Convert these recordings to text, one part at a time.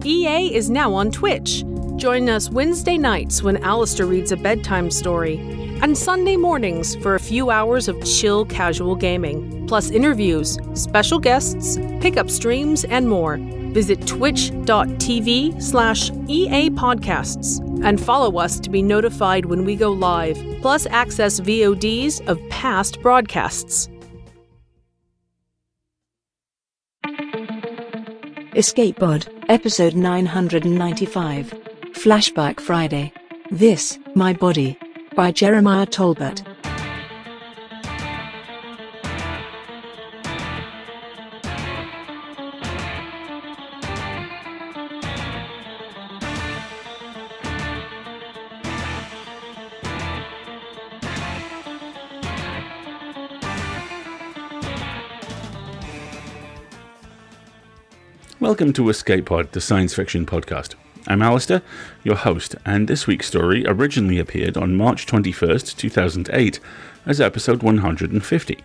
EA is now on Twitch. Join us Wednesday nights when Alistair reads a bedtime story, and Sunday mornings for a few hours of chill casual gaming, plus interviews, special guests, pickup streams, and more. Visit twitch.tv/EA Podcasts and follow us to be notified when we go live, plus access VODs of past broadcasts. Escape Pod, episode 995. Flashback Friday. This, My Body, by Jeremiah Tolbert. Welcome to Escape Pod, the science fiction podcast. I'm Alistair, your host, and this week's story originally appeared on March 21st, 2008, as episode 150.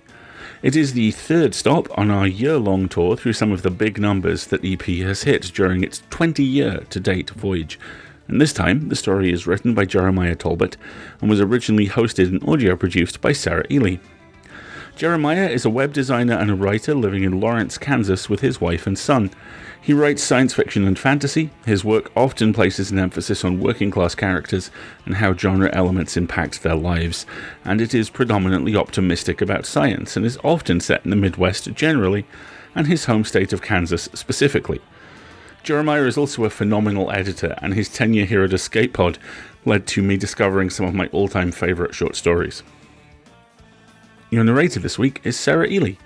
It is the third stop on our year-long tour through some of the big numbers that EP has hit during its 20-year-to-date voyage. And this time, the story is written by Jeremiah Tolbert and was originally hosted and audio-produced by Sarah Ely. Jeremiah is a web designer and a writer living in Lawrence, Kansas with his wife and son. He writes science fiction and fantasy. His work often places an emphasis on working class characters and how genre elements impact their lives, and it is predominantly optimistic about science and is often set in the Midwest generally, and his home state of Kansas specifically. Jeremiah is also a phenomenal editor, and his tenure here at Escape Pod led to me discovering some of my all-time favourite short stories. Your narrator this week is Sarah Ely.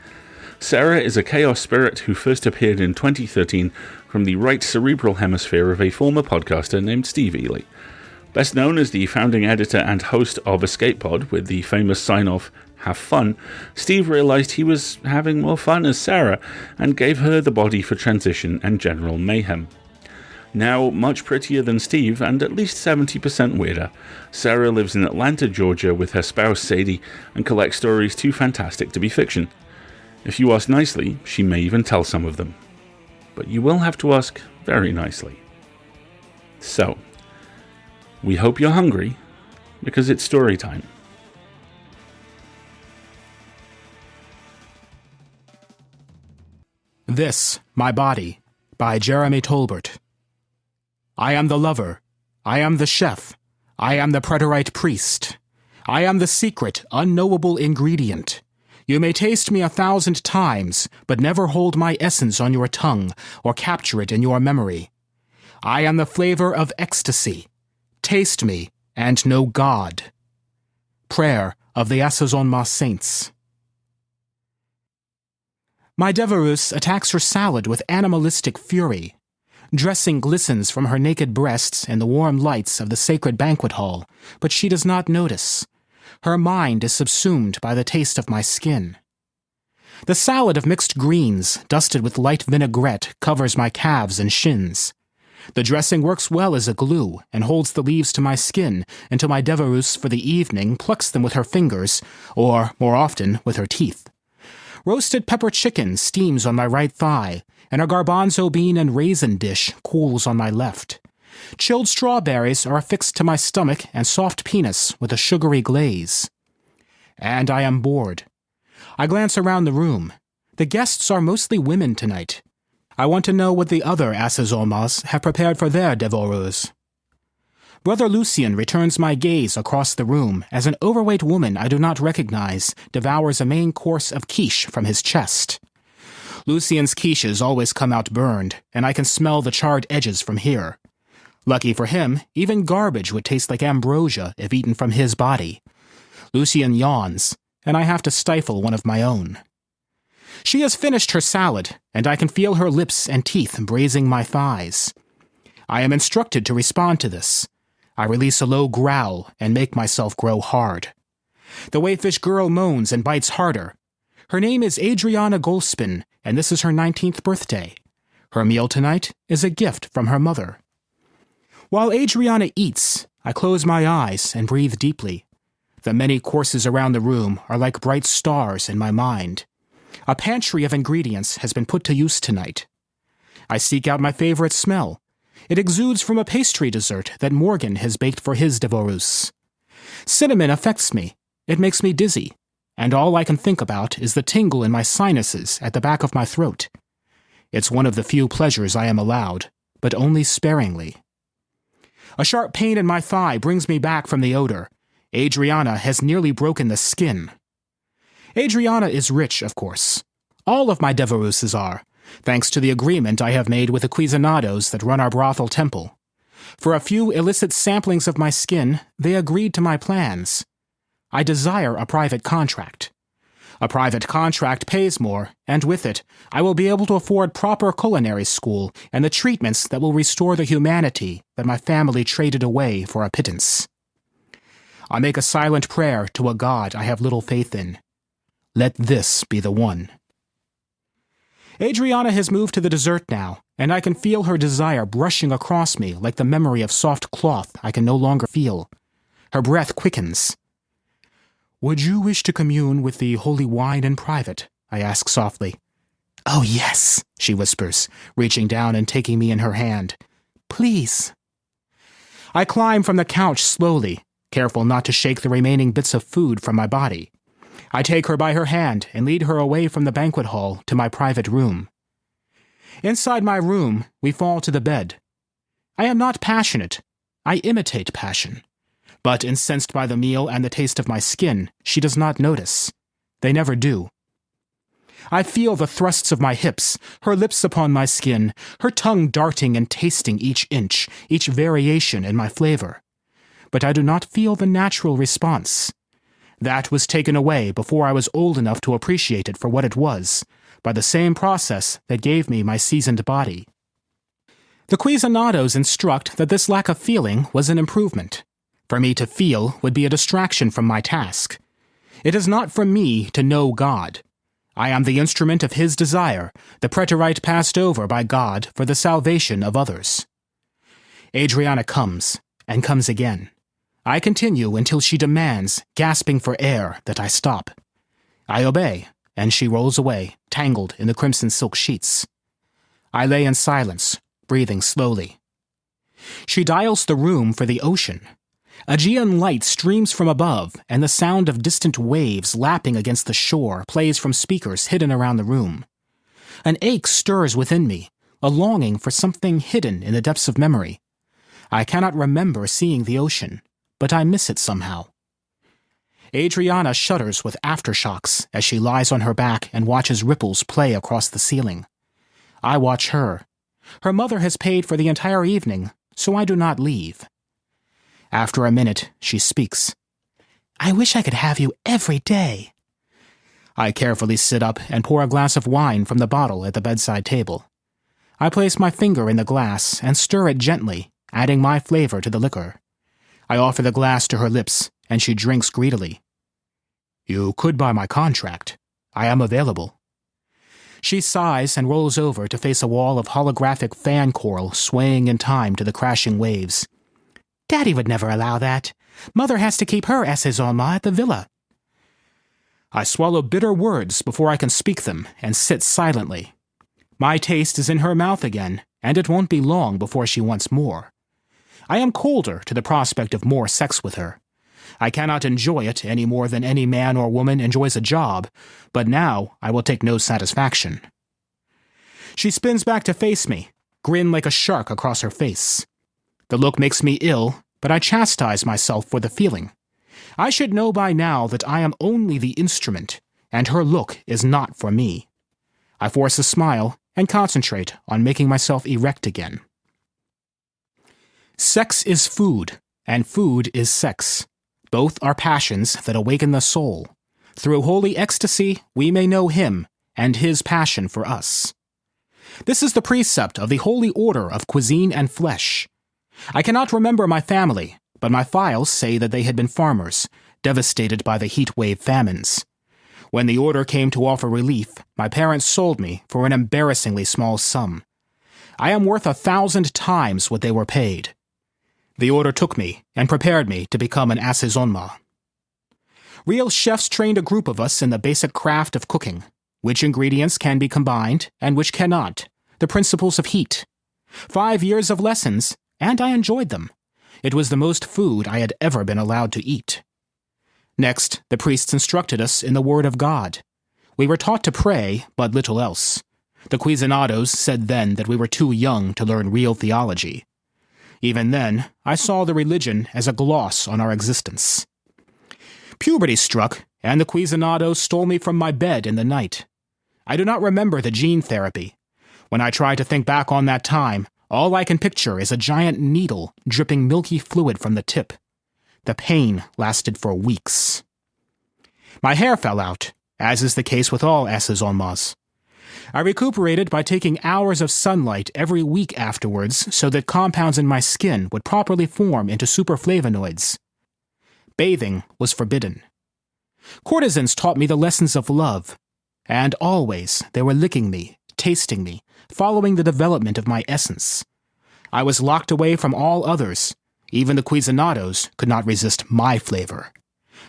Sarah is a chaos spirit who first appeared in 2013 from the right cerebral hemisphere of a former podcaster named Steve Ely. Best known as the founding editor and host of Escape Pod with the famous sign-off, "Have fun," Steve realized he was having more fun as Sarah and gave her the body for transition and general mayhem. Now much prettier than Steve and at least 70% weirder, Sarah lives in Atlanta, Georgia with her spouse Sadie and collects stories too fantastic to be fiction. If you ask nicely, she may even tell some of them. But you will have to ask very nicely. So, we hope you're hungry, because it's story time. This, My Body, by Jeremy Tolbert. I am the lover. I am the chef. I am the preterite priest. I am the secret, unknowable ingredient. You may taste me 1,000 times, but never hold my essence on your tongue or capture it in your memory. I am the flavor of ecstasy. Taste me and know God. Prayer of the Asazonma Saints. My Deverus attacks her salad with animalistic fury. Dressing glistens from her naked breasts in the warm lights of the sacred banquet hall, but she does not notice. Her mind is subsumed by the taste of my skin. The salad of mixed greens, dusted with light vinaigrette, covers my calves and shins. The dressing works well as a glue and holds the leaves to my skin until my Deverus for the evening plucks them with her fingers, or, more often, with her teeth. Roasted pepper chicken steams on my right thigh, and a garbanzo bean and raisin dish cools on my left. Chilled strawberries are affixed to my stomach and soft penis with a sugary glaze. And I am bored. I glance around the room. The guests are mostly women tonight. I want to know what the other Asazolmas have prepared for their devourers. Brother Lucian returns my gaze across the room as an overweight woman I do not recognize devours a main course of quiche from his chest. Lucian's quiches always come out burned, and I can smell the charred edges from here. Lucky for him, even garbage would taste like ambrosia if eaten from his body. Lucian yawns, and I have to stifle one of my own. She has finished her salad, and I can feel her lips and teeth brazing my thighs. I am instructed to respond to this. I release a low growl and make myself grow hard. The wayfish girl moans and bites harder. Her name is Adriana Golspin, and this is her 19th birthday. Her meal tonight is a gift from her mother. While Adriana eats, I close my eyes and breathe deeply. The many courses around the room are like bright stars in my mind. A pantry of ingredients has been put to use tonight. I seek out my favorite smell. It exudes from a pastry dessert that Morgan has baked for his Devorus. Cinnamon affects me. It makes me dizzy, and all I can think about is the tingle in my sinuses at the back of my throat. It's one of the few pleasures I am allowed, but only sparingly. A sharp pain in my thigh brings me back from the odor. Adriana has nearly broken the skin. Adriana is rich, of course. All of my Devoruses are, thanks to the agreement I have made with the Cuisinados that run our brothel temple. For a few illicit samplings of my skin, they agreed to my plans. I desire a private contract. A private contract pays more, and with it, I will be able to afford proper culinary school and the treatments that will restore the humanity that my family traded away for a pittance. I make a silent prayer to a God I have little faith in. Let this be the one. Adriana has moved to the dessert now, and I can feel her desire brushing across me like the memory of soft cloth I can no longer feel. Her breath quickens. "Would you wish to commune with the holy wine in private?" I ask softly. "Oh, yes," she whispers, reaching down and taking me in her hand. "Please." I climb from the couch slowly, careful not to shake the remaining bits of food from my body. I take her by her hand and lead her away from the banquet hall to my private room. Inside my room, we fall to the bed. I am not passionate. I imitate passion. But incensed by the meal and the taste of my skin, she does not notice. They never do. I feel the thrusts of my hips, her lips upon my skin, her tongue darting and tasting each inch, each variation in my flavor. But I do not feel the natural response. That was taken away before I was old enough to appreciate it for what it was, by the same process that gave me my seasoned body. The Cuisinados instruct that this lack of feeling was an improvement. For me to feel would be a distraction from my task. It is not for me to know God. I am the instrument of His desire, the preterite passed over by God for the salvation of others. Adriana comes, and comes again. I continue until she demands, gasping for air, that I stop. I obey, and she rolls away, tangled in the crimson silk sheets. I lay in silence, breathing slowly. She dials the room for the ocean. Aegean light streams from above, and the sound of distant waves lapping against the shore plays from speakers hidden around the room. An ache stirs within me, a longing for something hidden in the depths of memory. I cannot remember seeing the ocean, but I miss it somehow. Adriana shudders with aftershocks as she lies on her back and watches ripples play across the ceiling. I watch her. Her mother has paid for the entire evening, so I do not leave. After a minute, she speaks. "I wish I could have you every day." I carefully sit up and pour a glass of wine from the bottle at the bedside table. I place my finger in the glass and stir it gently, adding my flavor to the liquor. I offer the glass to her lips, and she drinks greedily. "You could buy my contract. I am available." She sighs and rolls over to face a wall of holographic fan coral swaying in time to the crashing waves. "Daddy would never allow that. Mother has to keep her Esezoma at the villa." I swallow bitter words before I can speak them and sit silently. My taste is in her mouth again, and it won't be long before she wants more. I am colder to the prospect of more sex with her. I cannot enjoy it any more than any man or woman enjoys a job, but now I will take no satisfaction. She spins back to face me, grin like a shark across her face. The look makes me ill, but I chastise myself for the feeling. I should know by now that I am only the instrument, and her look is not for me. I force a smile and concentrate on making myself erect again. Sex is food, and food is sex. Both are passions that awaken the soul. Through holy ecstasy, we may know Him and His passion for us. This is the precept of the holy order of cuisine and flesh. I cannot remember my family, but my files say that they had been farmers, devastated by the heat wave famines. When the order came to offer relief, my parents sold me for an embarrassingly small sum. I am worth 1,000 times what they were paid. The order took me and prepared me to become an asezonma. Real chefs trained a group of us in the basic craft of cooking, which ingredients can be combined and which cannot, the principles of heat. 5 years of lessons, and I enjoyed them. It was the most food I had ever been allowed to eat. Next, the priests instructed us in the Word of God. We were taught to pray, but little else. The Cuisinados said then that we were too young to learn real theology. Even then, I saw the religion as a gloss on our existence. Puberty struck, and the Cuisinados stole me from my bed in the night. I do not remember the gene therapy. When I try to think back on that time, all I can picture is a giant needle dripping milky fluid from the tip. The pain lasted for weeks. My hair fell out, as is the case with all assaisonnements. I recuperated by taking hours of sunlight every week afterwards so that compounds in my skin would properly form into superflavonoids. Bathing was forbidden. Courtesans taught me the lessons of love, and always they were licking me, tasting me, following the development of my essence. I was locked away from all others. Even the Cuisinados could not resist my flavor.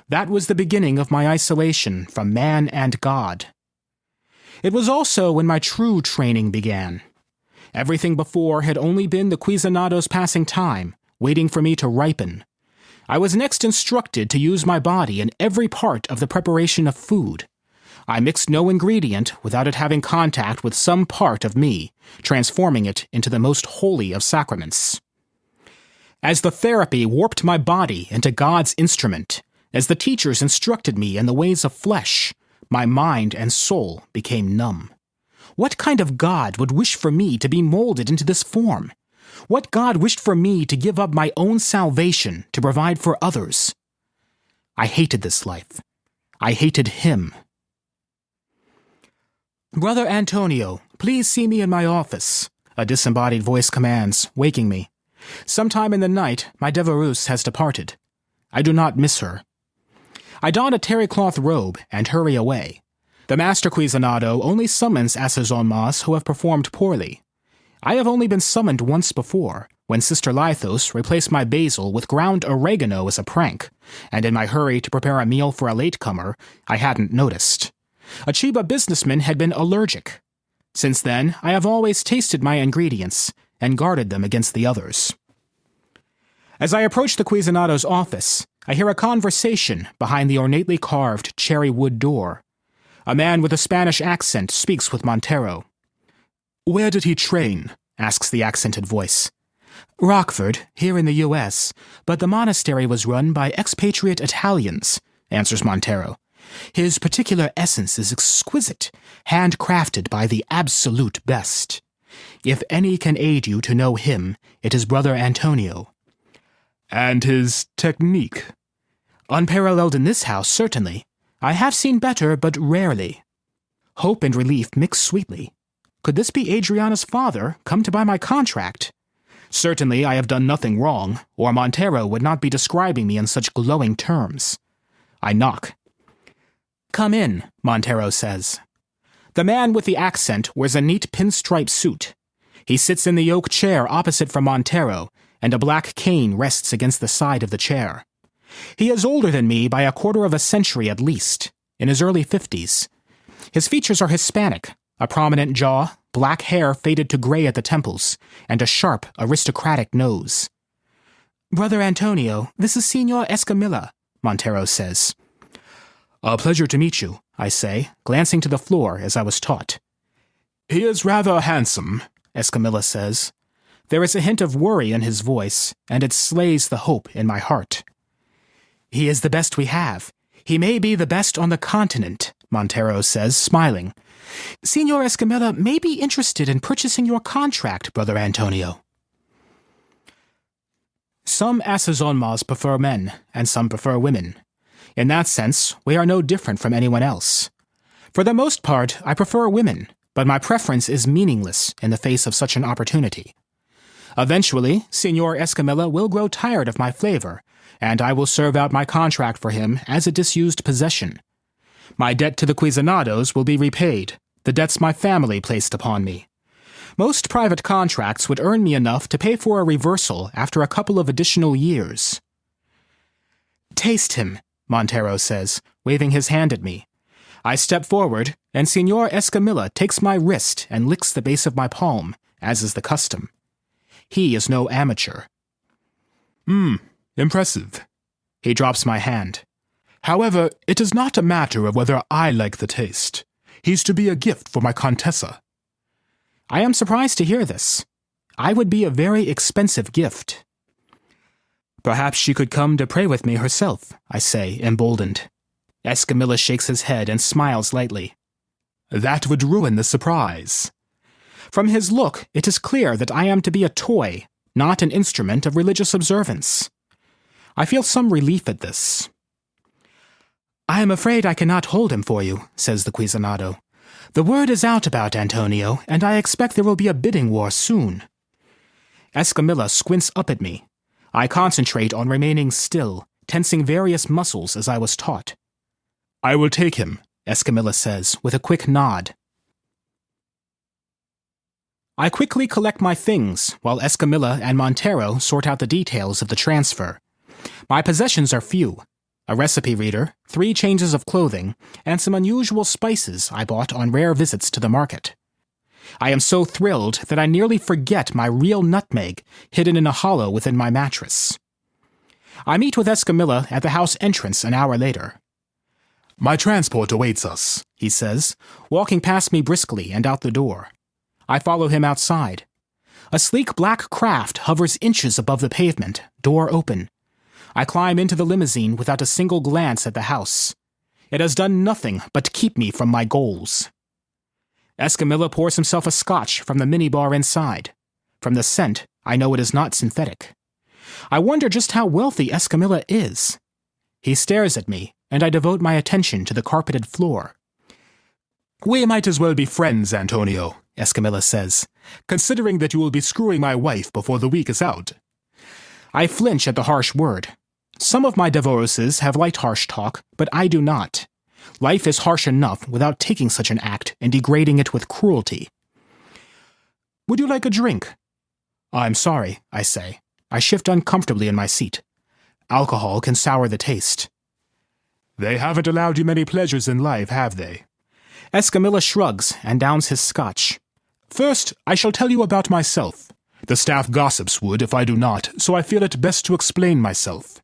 That was the beginning of my isolation from man and God. It was also when my true training began. Everything before had only been the Cuisinados passing time, waiting for me to ripen. I was next instructed to use my body in every part of the preparation of food. I mixed no ingredient without it having contact with some part of me, transforming it into the most holy of sacraments. As the therapy warped my body into God's instrument, as the teachers instructed me in the ways of flesh, my mind and soul became numb. What kind of God would wish for me to be molded into this form? What God wished for me to give up my own salvation to provide for others? I hated this life. I hated him. "Brother Antonio, please see me in my office," a disembodied voice commands, waking me. Sometime in the night, my Devereux has departed. I do not miss her. I don a terry-cloth robe and hurry away. The master Cuisinado only summons assaisonnements who have performed poorly. I have only been summoned once before, when Sister Lithos replaced my basil with ground oregano as a prank, and in my hurry to prepare a meal for a latecomer, I hadn't noticed. A Chiba businessman had been allergic. Since then, I have always tasted my ingredients and guarded them against the others. As I approach the Cuisinado's office, I hear a conversation behind the ornately carved cherry wood door. A man with a Spanish accent speaks with Montero. "Where did he train?" asks the accented voice. "Rockford, here in the U.S., but the monastery was run by expatriate Italians," answers Montero. "His particular essence is exquisite, handcrafted by the absolute best. If any can aid you to know him, it is Brother Antonio." "And his technique?" "Unparalleled in this house, certainly. I have seen better, but rarely." Hope and relief mix sweetly. Could this be Adriana's father, come to buy my contract? Certainly I have done nothing wrong, or Montero would not be describing me in such glowing terms. I knock. "Come in," Montero says. The man with the accent wears a neat pinstripe suit. He sits in the oak chair opposite from Montero, and a black cane rests against the side of the chair. He is older than me by a quarter of a century at least, in his early 50s. His features are Hispanic, a prominent jaw, black hair faded to gray at the temples, and a sharp, aristocratic nose. "Brother Antonio, this is Signor Escamilla," Montero says. "A pleasure to meet you," I say, glancing to the floor as I was taught. "He is rather handsome," Escamilla says. There is a hint of worry in his voice, and it slays the hope in my heart. "He is the best we have. He may be the best on the continent," Montero says, smiling. "Signor Escamilla may be interested in purchasing your contract, Brother Antonio." Some assaisonnements prefer men, and some prefer women. In that sense, we are no different from anyone else. For the most part, I prefer women, but my preference is meaningless in the face of such an opportunity. Eventually, Signor Escamilla will grow tired of my flavor, and I will serve out my contract for him as a disused possession. My debt to the Cuisinados will be repaid, the debts my family placed upon me. Most private contracts would earn me enough to pay for a reversal after a couple of additional years. "Taste him," Montero says, waving his hand at me. I step forward, and Signor Escamilla takes my wrist and licks the base of my palm, as is the custom. He is no amateur. Impressive. He drops my hand. However, it is not a matter of whether I like the taste. He's to be a gift for my Contessa. I am surprised to hear this. I would be a very expensive gift. Perhaps she could come to pray with me herself, I say, emboldened. Escamilla shakes his head and smiles lightly. That would ruin the surprise. From his look, it is clear that I am to be a toy, not an instrument of religious observance. I feel some relief at this. I am afraid I cannot hold him for you, says the Cuisinado. The word is out about Antonio, and I expect there will be a bidding war soon. Escamilla squints up at me. I concentrate on remaining still, tensing various muscles as I was taught. I will take him, Escamilla says, with a quick nod. I quickly collect my things, while Escamilla and Montero sort out the details of the transfer. My possessions are few. A recipe reader, 3 changes of clothing, and some unusual spices I bought on rare visits to the market. I am so thrilled that I nearly forget my real nutmeg hidden in a hollow within my mattress. I meet with Escamilla at the house entrance an hour later. My transport awaits us, he says, walking past me briskly and out the door. I follow him outside. A sleek black craft hovers inches above the pavement, door open. I climb into the limousine without a single glance at the house. It has done nothing but keep me from my goals. Escamilla pours himself a scotch from the minibar inside. From the scent, I know it is not synthetic. I wonder just how wealthy Escamilla is. He stares at me, and I devote my attention to the carpeted floor. We might as well be friends, Antonio, Escamilla says, considering that you will be screwing my wife before the week is out. I flinch at the harsh word. Some of my divorces have liked harsh talk, but I do not. Life is harsh enough without taking such an act and degrading it with cruelty. Would you like a drink? I'm sorry, I say. I shift uncomfortably in my seat. Alcohol can sour the taste. They haven't allowed you many pleasures in life, have they? Escamilla shrugs and downs his scotch. First, I shall tell you about myself. The staff gossips would if I do not, so I feel it best to explain myself.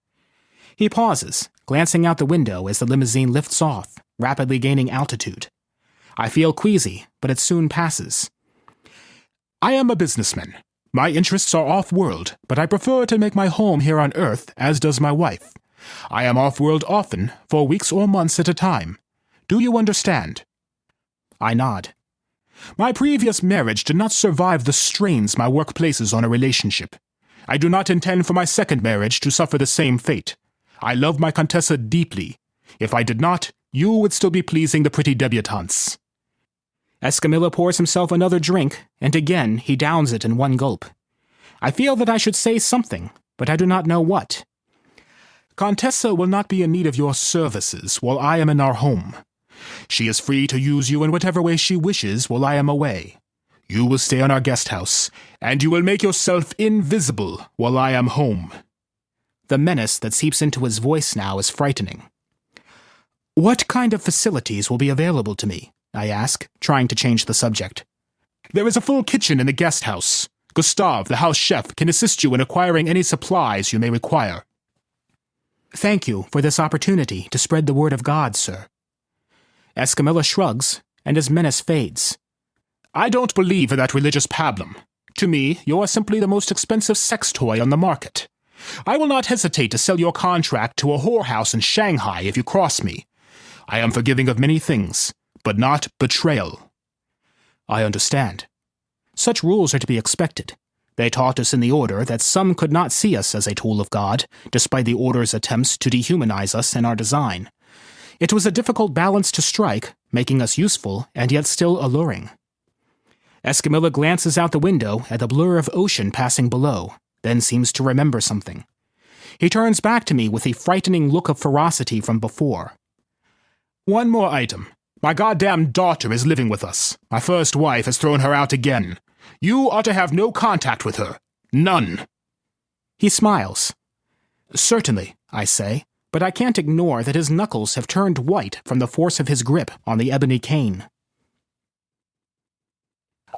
He pauses, glancing out the window as the limousine lifts off, rapidly gaining altitude. I feel queasy, but it soon passes. I am a businessman. My interests are off-world, but I prefer to make my home here on Earth, as does my wife. I am off-world often, for weeks or months at a time. Do you understand? I nod. My previous marriage did not survive the strains my work places on a relationship. I do not intend for my second marriage to suffer the same fate. I love my Contessa deeply. If I did not, you would still be pleasing the pretty debutantes. Escamilla pours himself another drink, and again he downs it in one gulp. I feel that I should say something, but I do not know what. Contessa will not be in need of your services while I am in our home. She is free to use you in whatever way she wishes while I am away. You will stay in our guest house, and you will make yourself invisible while I am home. The menace that seeps into his voice now is frightening. What kind of facilities will be available to me? I ask, trying to change the subject. There is a full kitchen in the guest house. Gustave, the house chef, can assist you in acquiring any supplies you may require. Thank you for this opportunity to spread the word of God, sir. Escamilla shrugs, and his menace fades. I don't believe in that religious pablum. To me, you are simply the most expensive sex toy on the market. I will not hesitate to sell your contract to a whorehouse in Shanghai if you cross me. I am forgiving of many things, but not betrayal. I understand. Such rules are to be expected. They taught us in the Order that some could not see us as a tool of God, despite the Order's attempts to dehumanize us in our design. It was a difficult balance to strike, making us useful and yet still alluring. Escamilla glances out the window at the blur of ocean passing below, then seems to remember something. He turns back to me with the frightening look of ferocity from before. One more item. My goddamn daughter is living with us. My first wife has thrown her out again. You are to have no contact with her. None. He smiles. Certainly, I say, but I can't ignore that his knuckles have turned white from the force of his grip on the ebony cane.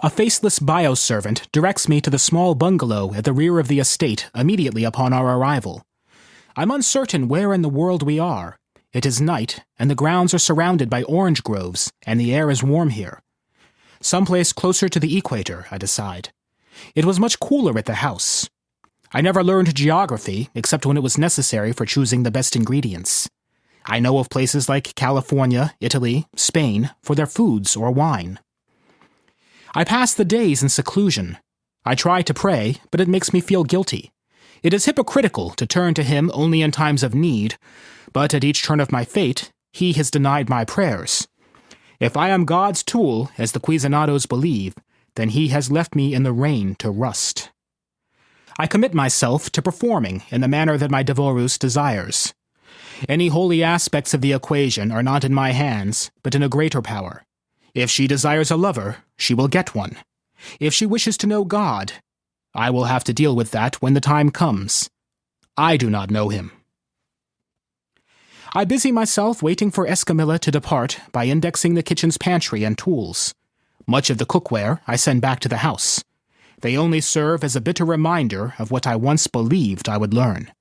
A faceless bioservant directs me to the small bungalow at the rear of the estate immediately upon our arrival. I'm uncertain where in the world we are. It is night, and the grounds are surrounded by orange groves, and the air is warm here. Someplace closer to the equator, I decide. It was much cooler at the house. I never learned geography, except when it was necessary for choosing the best ingredients. I know of places like California, Italy, Spain, for their foods or wine. I pass the days in seclusion. I try to pray, but it makes me feel guilty. It is hypocritical to turn to him only in times of need, but at each turn of my fate, he has denied my prayers. If I am God's tool, as the Cuisinados believe, then he has left me in the rain to rust. I commit myself to performing in the manner that my Devorus desires. Any holy aspects of the equation are not in my hands, but in a greater power. If she desires a lover, she will get one. If she wishes to know God, I will have to deal with that when the time comes. I do not know him. I busy myself waiting for Escamilla to depart by indexing the kitchen's pantry and tools. Much of the cookware I send back to the house. They only serve as a bitter reminder of what I once believed I would learn.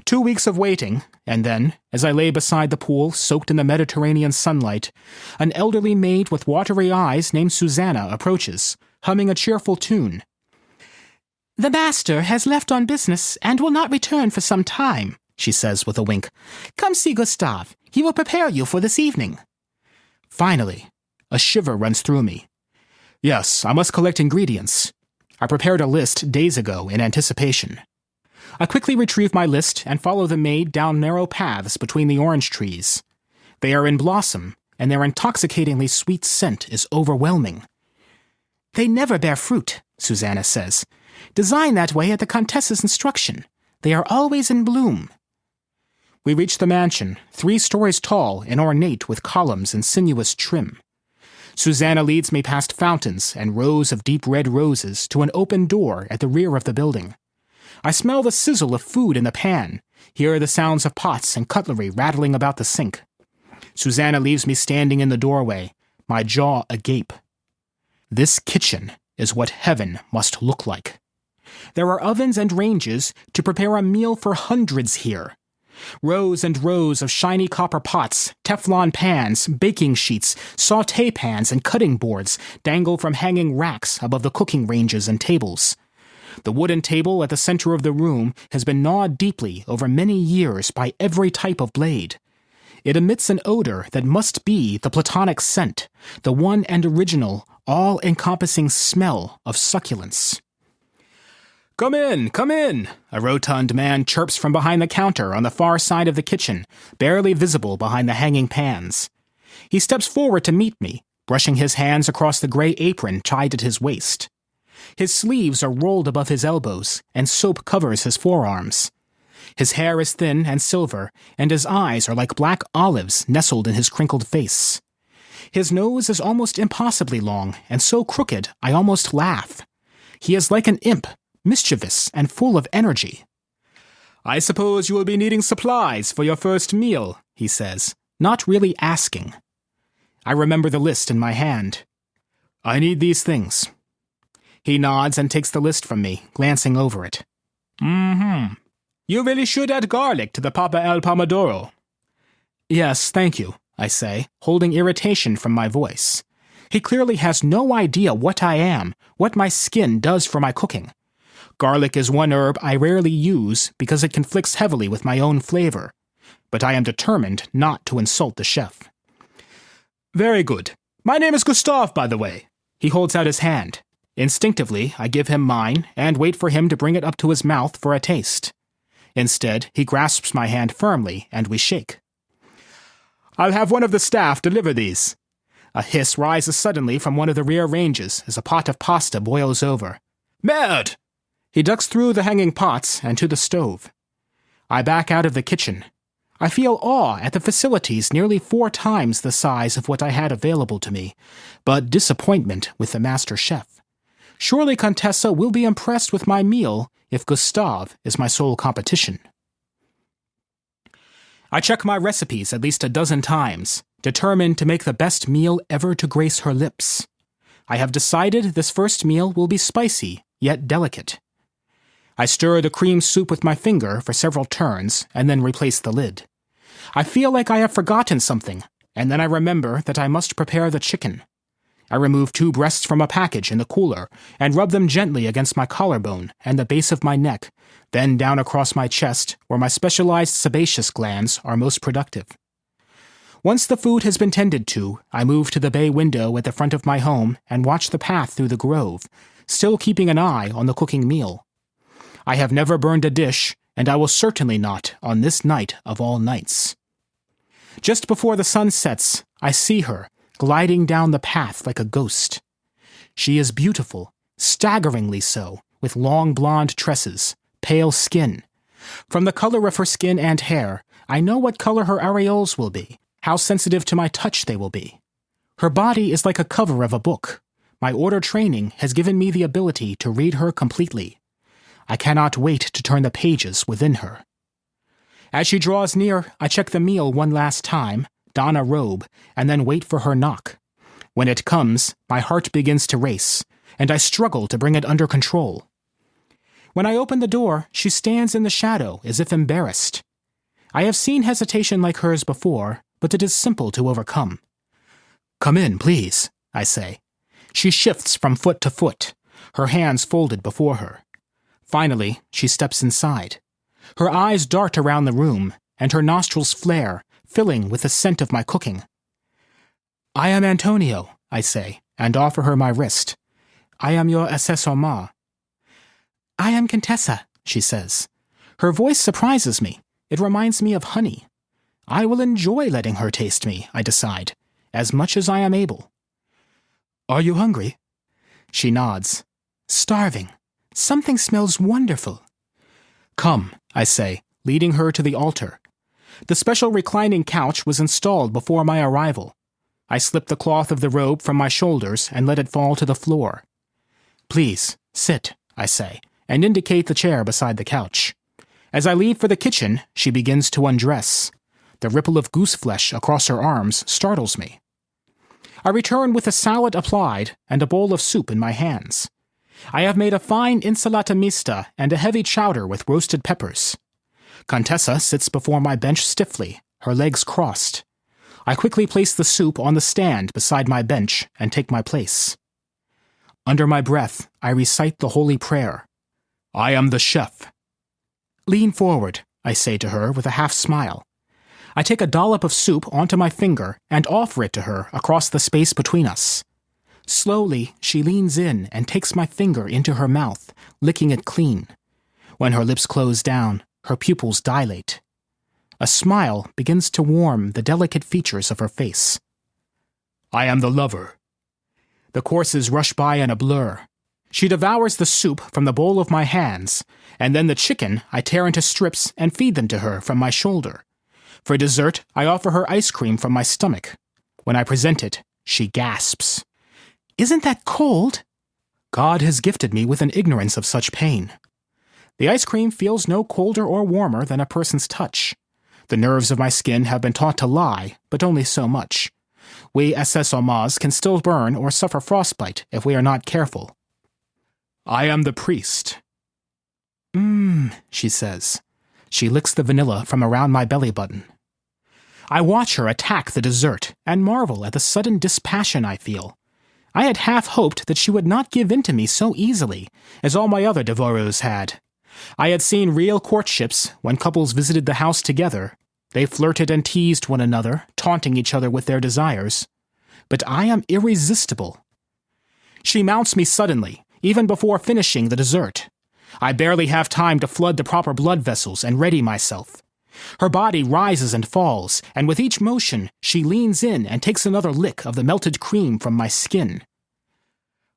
2 weeks of waiting, and then, as I lay beside the pool soaked in the Mediterranean sunlight, an elderly maid with watery eyes named Susanna approaches, humming a cheerful tune. "The master has left on business and will not return for some time," she says with a wink. "Come see Gustave. He will prepare you for this evening." Finally, a shiver runs through me. Yes, I must collect ingredients. I prepared a list days ago in anticipation. I quickly retrieve my list and follow the maid down narrow paths between the orange trees. They are in blossom, and their intoxicatingly sweet scent is overwhelming. "They never bear fruit," Susanna says. "Designed that way at the Countess's instruction. They are always in bloom." We reach the mansion, 3 stories tall and ornate with columns and sinuous trim. Susanna leads me past fountains and rows of deep red roses to an open door at the rear of the building. I smell the sizzle of food in the pan, hear the sounds of pots and cutlery rattling about the sink. Susanna leaves me standing in the doorway, my jaw agape. This kitchen is what heaven must look like. There are ovens and ranges to prepare a meal for hundreds here. Rows and rows of shiny copper pots, Teflon pans, baking sheets, sauté pans, and cutting boards dangle from hanging racks above the cooking ranges and tables. The wooden table at the center of the room has been gnawed deeply over many years by every type of blade. It emits an odor that must be the Platonic scent, the one and original, all-encompassing smell of succulence. "Come in," a rotund man chirps from behind the counter on the far side of the kitchen, barely visible behind the hanging pans. He steps forward to meet me, brushing his hands across the gray apron tied at his waist. His sleeves are rolled above his elbows, and soap covers his forearms. His hair is thin and silver, and his eyes are like black olives nestled in his crinkled face. His nose is almost impossibly long, and so crooked I almost laugh. He is like an imp, mischievous and full of energy. "I suppose you will be needing supplies for your first meal," he says, not really asking. I remember the list in my hand. "I need these things." He nods and takes the list from me, glancing over it. "You really should add garlic to the Papa El Pomodoro." "Yes, thank you," I say, holding irritation from my voice. He clearly has no idea what I am, what my skin does for my cooking. Garlic is one herb I rarely use because it conflicts heavily with my own flavor, but I am determined not to insult the chef. "Very good. My name is Gustave, by the way." He holds out his hand. Instinctively, I give him mine and wait for him to bring it up to his mouth for a taste. Instead, he grasps my hand firmly, and we shake. "I'll have one of the staff deliver these." A hiss rises suddenly from one of the rear ranges as a pot of pasta boils over. "Merde!" He ducks through the hanging pots and to the stove. I back out of the kitchen. I feel awe at the facilities nearly 4 times the size of what I had available to me, but disappointment with the master chef. Surely Contessa will be impressed with my meal if Gustave is my sole competition. I check my recipes at least a dozen times, determined to make the best meal ever to grace her lips. I have decided this first meal will be spicy, yet delicate. I stir the cream soup with my finger for several turns and then replace the lid. I feel like I have forgotten something, and then I remember that I must prepare the chicken. I remove 2 breasts from a package in the cooler and rub them gently against my collarbone and the base of my neck, then down across my chest where my specialized sebaceous glands are most productive. Once the food has been tended to, I move to the bay window at the front of my home and watch the path through the grove, still keeping an eye on the cooking meal. I have never burned a dish, and I will certainly not on this night of all nights. Just before the sun sets, I see her, gliding down the path like a ghost. She is beautiful, staggeringly so, with long blonde tresses, pale skin. From the color of her skin and hair, I know what color her areoles will be, how sensitive to my touch they will be. Her body is like a cover of a book. My order training has given me the ability to read her completely. I cannot wait to turn the pages within her. As she draws near, I check the meal one last time, don a robe, and then wait for her knock. When it comes, my heart begins to race, and I struggle to bring it under control. When I open the door, she stands in the shadow as if embarrassed. I have seen hesitation like hers before, but it is simple to overcome. "Come in, please," I say. She shifts from foot to foot, her hands folded before her. Finally, she steps inside. Her eyes dart around the room, and her nostrils flare, filling with the scent of my cooking. "I am Antonio," I say, and offer her my wrist. "I am your assessor-ma." "I am Contessa," she says. Her voice surprises me. It reminds me of honey. I will enjoy letting her taste me, I decide, as much as I am able. "Are you hungry?" She nods. "Starving. Something smells wonderful." "Come," I say, leading her to the altar. The special reclining couch was installed before my arrival. I slip the cloth of the robe from my shoulders and let it fall to the floor. "Please, sit," I say, and indicate the chair beside the couch. As I leave for the kitchen, she begins to undress. The ripple of goose flesh across her arms startles me. I return with a salad applied and a bowl of soup in my hands. I have made a fine insalata mista and a heavy chowder with roasted peppers. Contessa sits before my bench stiffly, her legs crossed. I quickly place the soup on the stand beside my bench and take my place. Under my breath, I recite the holy prayer. "I am the chef." "Lean forward," I say to her with a half smile. I take a dollop of soup onto my finger and offer it to her across the space between us. Slowly, she leans in and takes my finger into her mouth, licking it clean. When her lips close down, her pupils dilate. A smile begins to warm the delicate features of her face. "I am the lover." The courses rush by in a blur. She devours the soup from the bowl of my hands, and then the chicken I tear into strips and feed them to her from my shoulder. For dessert, I offer her ice cream from my stomach. When I present it, she gasps. "Isn't that cold?" God has gifted me with an ignorance of such pain. The ice cream feels no colder or warmer than a person's touch. The nerves of my skin have been taught to lie, but only so much. We assessor-mas can still burn or suffer frostbite if we are not careful. "I am the priest." She says. She licks the vanilla from around my belly button. I watch her attack the dessert and marvel at the sudden dispassion I feel. I had half hoped that she would not give in to me so easily, as all my other devorees had. I had seen real courtships when couples visited the house together. They flirted and teased one another, taunting each other with their desires. But I am irresistible. She mounts me suddenly, even before finishing the dessert. I barely have time to flood the proper blood vessels and ready myself. Her body rises and falls, and with each motion, she leans in and takes another lick of the melted cream from my skin.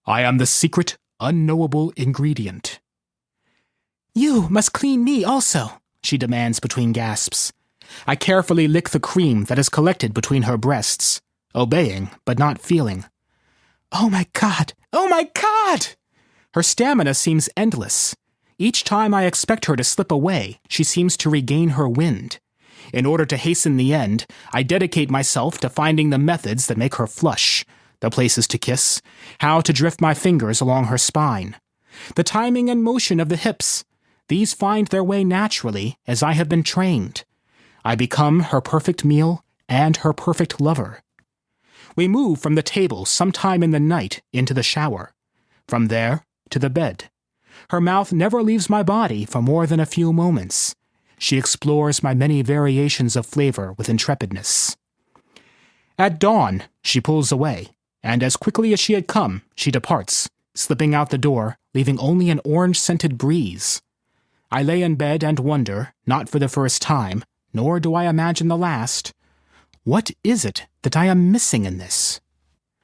"I am the secret, unknowable ingredient." "You must clean me also," she demands between gasps. I carefully lick the cream that is collected between her breasts, obeying but not feeling. "Oh my God! Oh my God!" Her stamina seems endless. Each time I expect her to slip away, she seems to regain her wind. In order to hasten the end, I dedicate myself to finding the methods that make her flush, the places to kiss, how to drift my fingers along her spine. The timing and motion of the hips, these find their way naturally as I have been trained. I become her perfect meal and her perfect lover. We move from the table sometime in the night into the shower. From there to the bed. Her mouth never leaves my body for more than a few moments. She explores my many variations of flavor with intrepidness. At dawn, she pulls away, and as quickly as she had come, she departs, slipping out the door, leaving only an orange-scented breeze. I lay in bed and wonder, not for the first time, nor do I imagine the last, what is it that I am missing in this?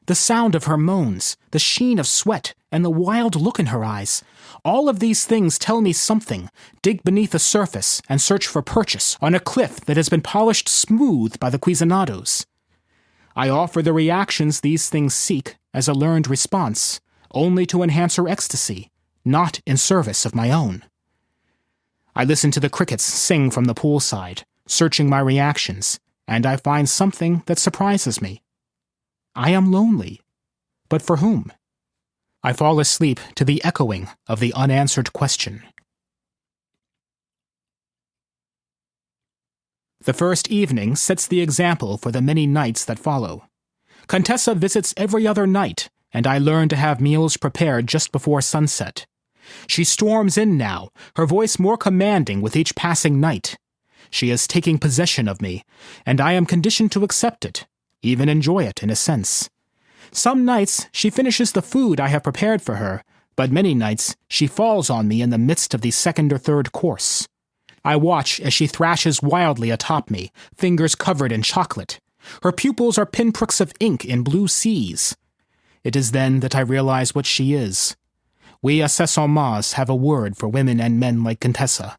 The sound of her moans, the sheen of sweat, and the wild look in her eyes, all of these things tell me something, dig beneath the surface and search for purchase on a cliff that has been polished smooth by the Cuisinados. I offer the reactions these things seek as a learned response, only to enhance her ecstasy, not in service of my own. I listen to the crickets sing from the poolside, searching my reactions, and I find something that surprises me. I am lonely. But for whom? I fall asleep to the echoing of the unanswered question. The first evening sets the example for the many nights that follow. Contessa visits every other night, and I learn to have meals prepared just before sunset. She storms in now, her voice more commanding with each passing night. She is taking possession of me, and I am conditioned to accept it, even enjoy it in a sense. Some nights she finishes the food I have prepared for her, but many nights she falls on me in the midst of the second or third course. I watch as she thrashes wildly atop me, fingers covered in chocolate. Her pupils are pinpricks of ink in blue seas. It is then that I realize what she is. We accessoires have a word for women and men like Contessa.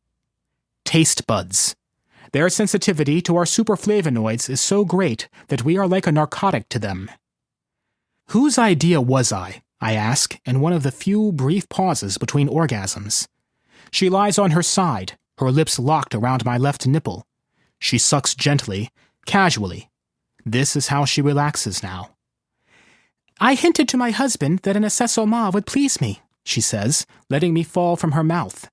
Taste buds. Their sensitivity to our superflavonoids is so great that we are like a narcotic to them. Whose idea was I ask, in one of the few brief pauses between orgasms. She lies on her side, her lips locked around my left nipple. She sucks gently, casually. This is how she relaxes now. I hinted to my husband that an accessoire would please me, she says, letting me fall from her mouth.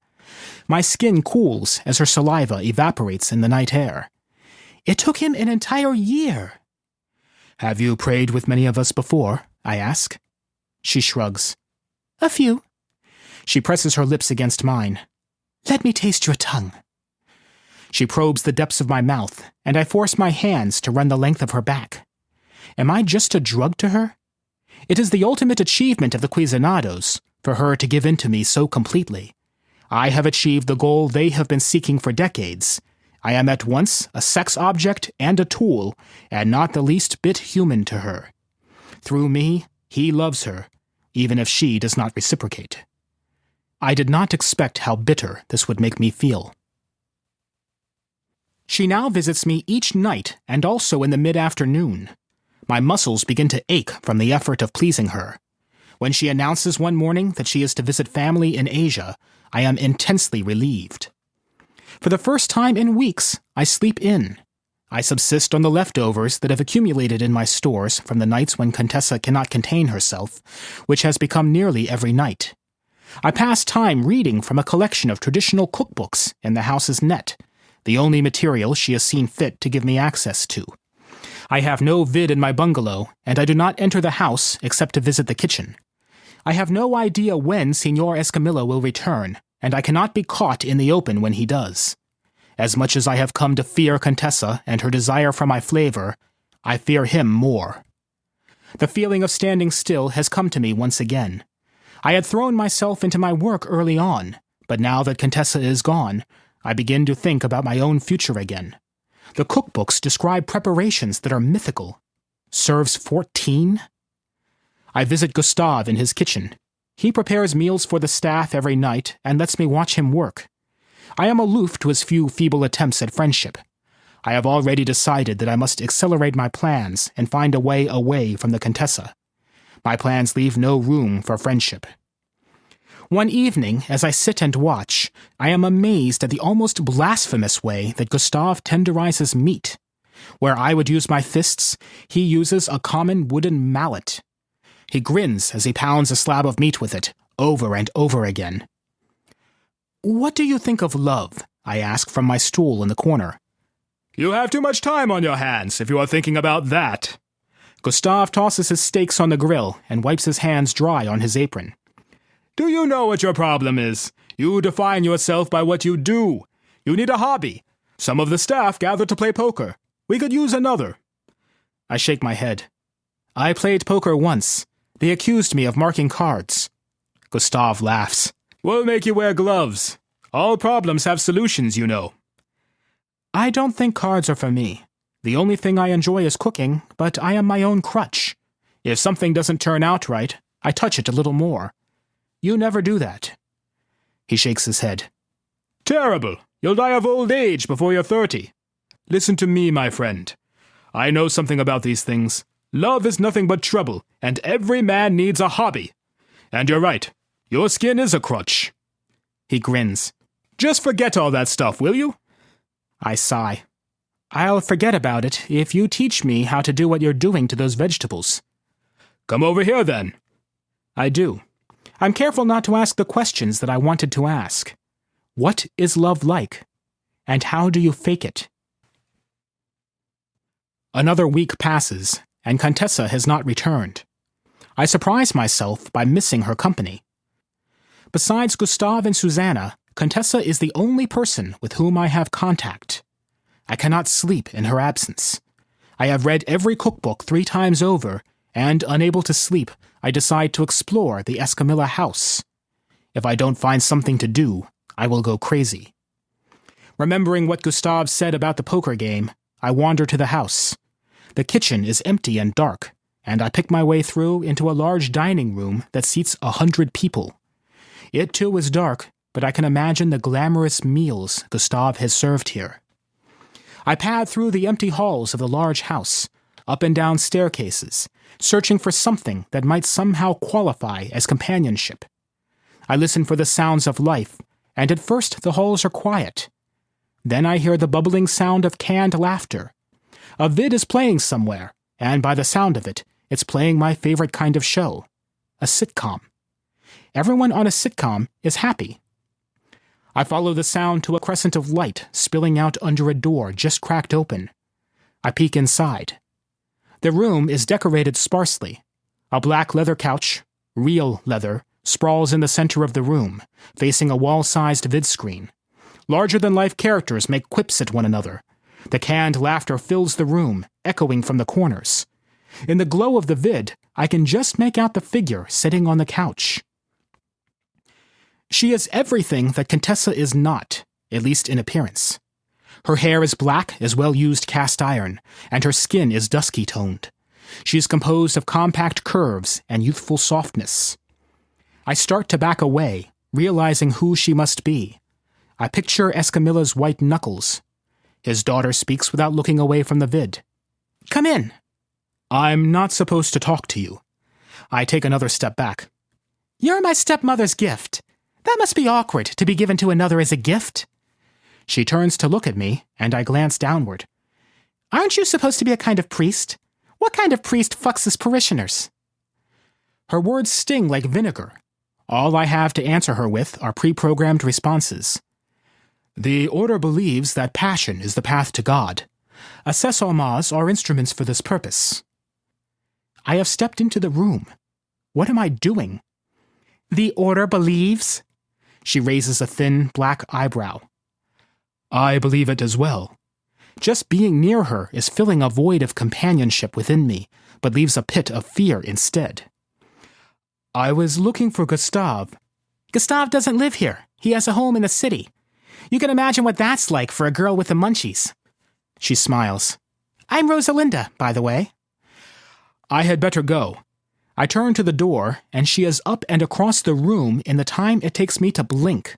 My skin cools as her saliva evaporates in the night air. It took him an entire year. Have you prayed with many of us before? I ask. She shrugs. A few. She presses her lips against mine. Let me taste your tongue. She probes the depths of my mouth, and I force my hands to run the length of her back. Am I just a drug to her? It is the ultimate achievement of the Cuisinados, for her to give in to me so completely. I have achieved the goal they have been seeking for decades. I am at once a sex object and a tool, and not the least bit human to her. Through me, he loves her, even if she does not reciprocate. I did not expect how bitter this would make me feel. She now visits me each night and also in the mid-afternoon. My muscles begin to ache from the effort of pleasing her. When she announces one morning that she is to visit family in Asia, I am intensely relieved. For the first time in weeks, I sleep in. I subsist on the leftovers that have accumulated in my stores from the nights when Contessa cannot contain herself, which has become nearly every night. I pass time reading from a collection of traditional cookbooks in the house's net, the only material she has seen fit to give me access to. I have no vid in my bungalow, and I do not enter the house except to visit the kitchen. I have no idea when Signor Escamillo will return, and I cannot be caught in the open when he does. As much as I have come to fear Contessa and her desire for my flavor, I fear him more. The feeling of standing still has come to me once again. I had thrown myself into my work early on, but now that Contessa is gone, I begin to think about my own future again. The cookbooks describe preparations that are mythical. Serves 14? I visit Gustave in his kitchen. He prepares meals for the staff every night and lets me watch him work. I am aloof to his few feeble attempts at friendship. I have already decided that I must accelerate my plans and find a way away from the Contessa. My plans leave no room for friendship. One evening, as I sit and watch, I am amazed at the almost blasphemous way that Gustave tenderizes meat. Where I would use my fists, he uses a common wooden mallet, He grins as he pounds a slab of meat with it, over and over again. "What do you think of love?" I ask from my stool in the corner. "You have too much time on your hands if you are thinking about that." Gustav tosses his steaks on the grill and wipes his hands dry on his apron. "Do you know what your problem is? You define yourself by what you do. You need a hobby. Some of the staff gather to play poker. We could use another." I shake my head. "I played poker once. They accused me of marking cards." Gustav laughs. "We'll make you wear gloves. All problems have solutions, you know." I don't think cards are for me. The only thing I enjoy is cooking, but I am my own crutch. If something doesn't turn out right, I touch it a little more. You never do that. He shakes his head. "Terrible. You'll die of old age before you're 30. Listen to me, my friend. I know something about these things. Love is nothing but trouble, and every man needs a hobby. And you're right. Your skin is a crutch." He grins. "Just forget all that stuff, will you?" I sigh. "I'll forget about it if you teach me how to do what you're doing to those vegetables." "Come over here, then." I do. I'm careful not to ask the questions that I wanted to ask. What is love like? And how do you fake it? Another week passes, and Contessa has not returned. I surprise myself by missing her company. Besides Gustav and Susanna, Contessa is the only person with whom I have contact. I cannot sleep in her absence. I have read every cookbook 3 times over, and, unable to sleep, I decide to explore the Escamilla house. If I don't find something to do, I will go crazy. Remembering what Gustav said about the poker game, I wander to the house. The kitchen is empty and dark, and I pick my way through into a large dining room that seats 100 people. It too is dark, but I can imagine the glamorous meals Gustav has served here. I pad through the empty halls of the large house, up and down staircases, searching for something that might somehow qualify as companionship. I listen for the sounds of life, and at first the halls are quiet. Then I hear the bubbling sound of canned laughter. A vid is playing somewhere, and by the sound of it, it's playing my favorite kind of show, a sitcom. Everyone on a sitcom is happy. I follow the sound to a crescent of light spilling out under a door just cracked open. I peek inside. The room is decorated sparsely. A black leather couch, real leather, sprawls in the center of the room, facing a wall-sized vid screen. Larger-than-life characters make quips at one another. The canned laughter fills the room, echoing from the corners. In the glow of the vid, I can just make out the figure sitting on the couch. She is everything that Contessa is not, at least in appearance. Her hair is black as well-used cast iron, and her skin is dusky-toned. She is composed of compact curves and youthful softness. I start to back away, realizing who she must be. I picture Escamilla's white knuckles. His daughter speaks without looking away from the vid. "Come in." "I'm not supposed to talk to you." I take another step back. "You're my stepmother's gift. That must be awkward to be given to another as a gift." She turns to look at me, and I glance downward. "Aren't you supposed to be a kind of priest? What kind of priest fucks his parishioners?" Her words sting like vinegar. All I have to answer her with are pre-programmed responses. "The order believes that passion is the path to God. Accessoires are instruments for this purpose." I have stepped into the room. What am I doing? "The order believes?" She raises a thin, black eyebrow. "I believe it as well. Just being near her is filling a void of companionship within me, but leaves a pit of fear instead." "I was looking for Gustav." "Gustav doesn't live here. He has a home in the city. You can imagine what that's like for a girl with the munchies." She smiles. "I'm Rosalinda, by the way." I had better go. I turn to the door, and she is up and across the room in the time it takes me to blink.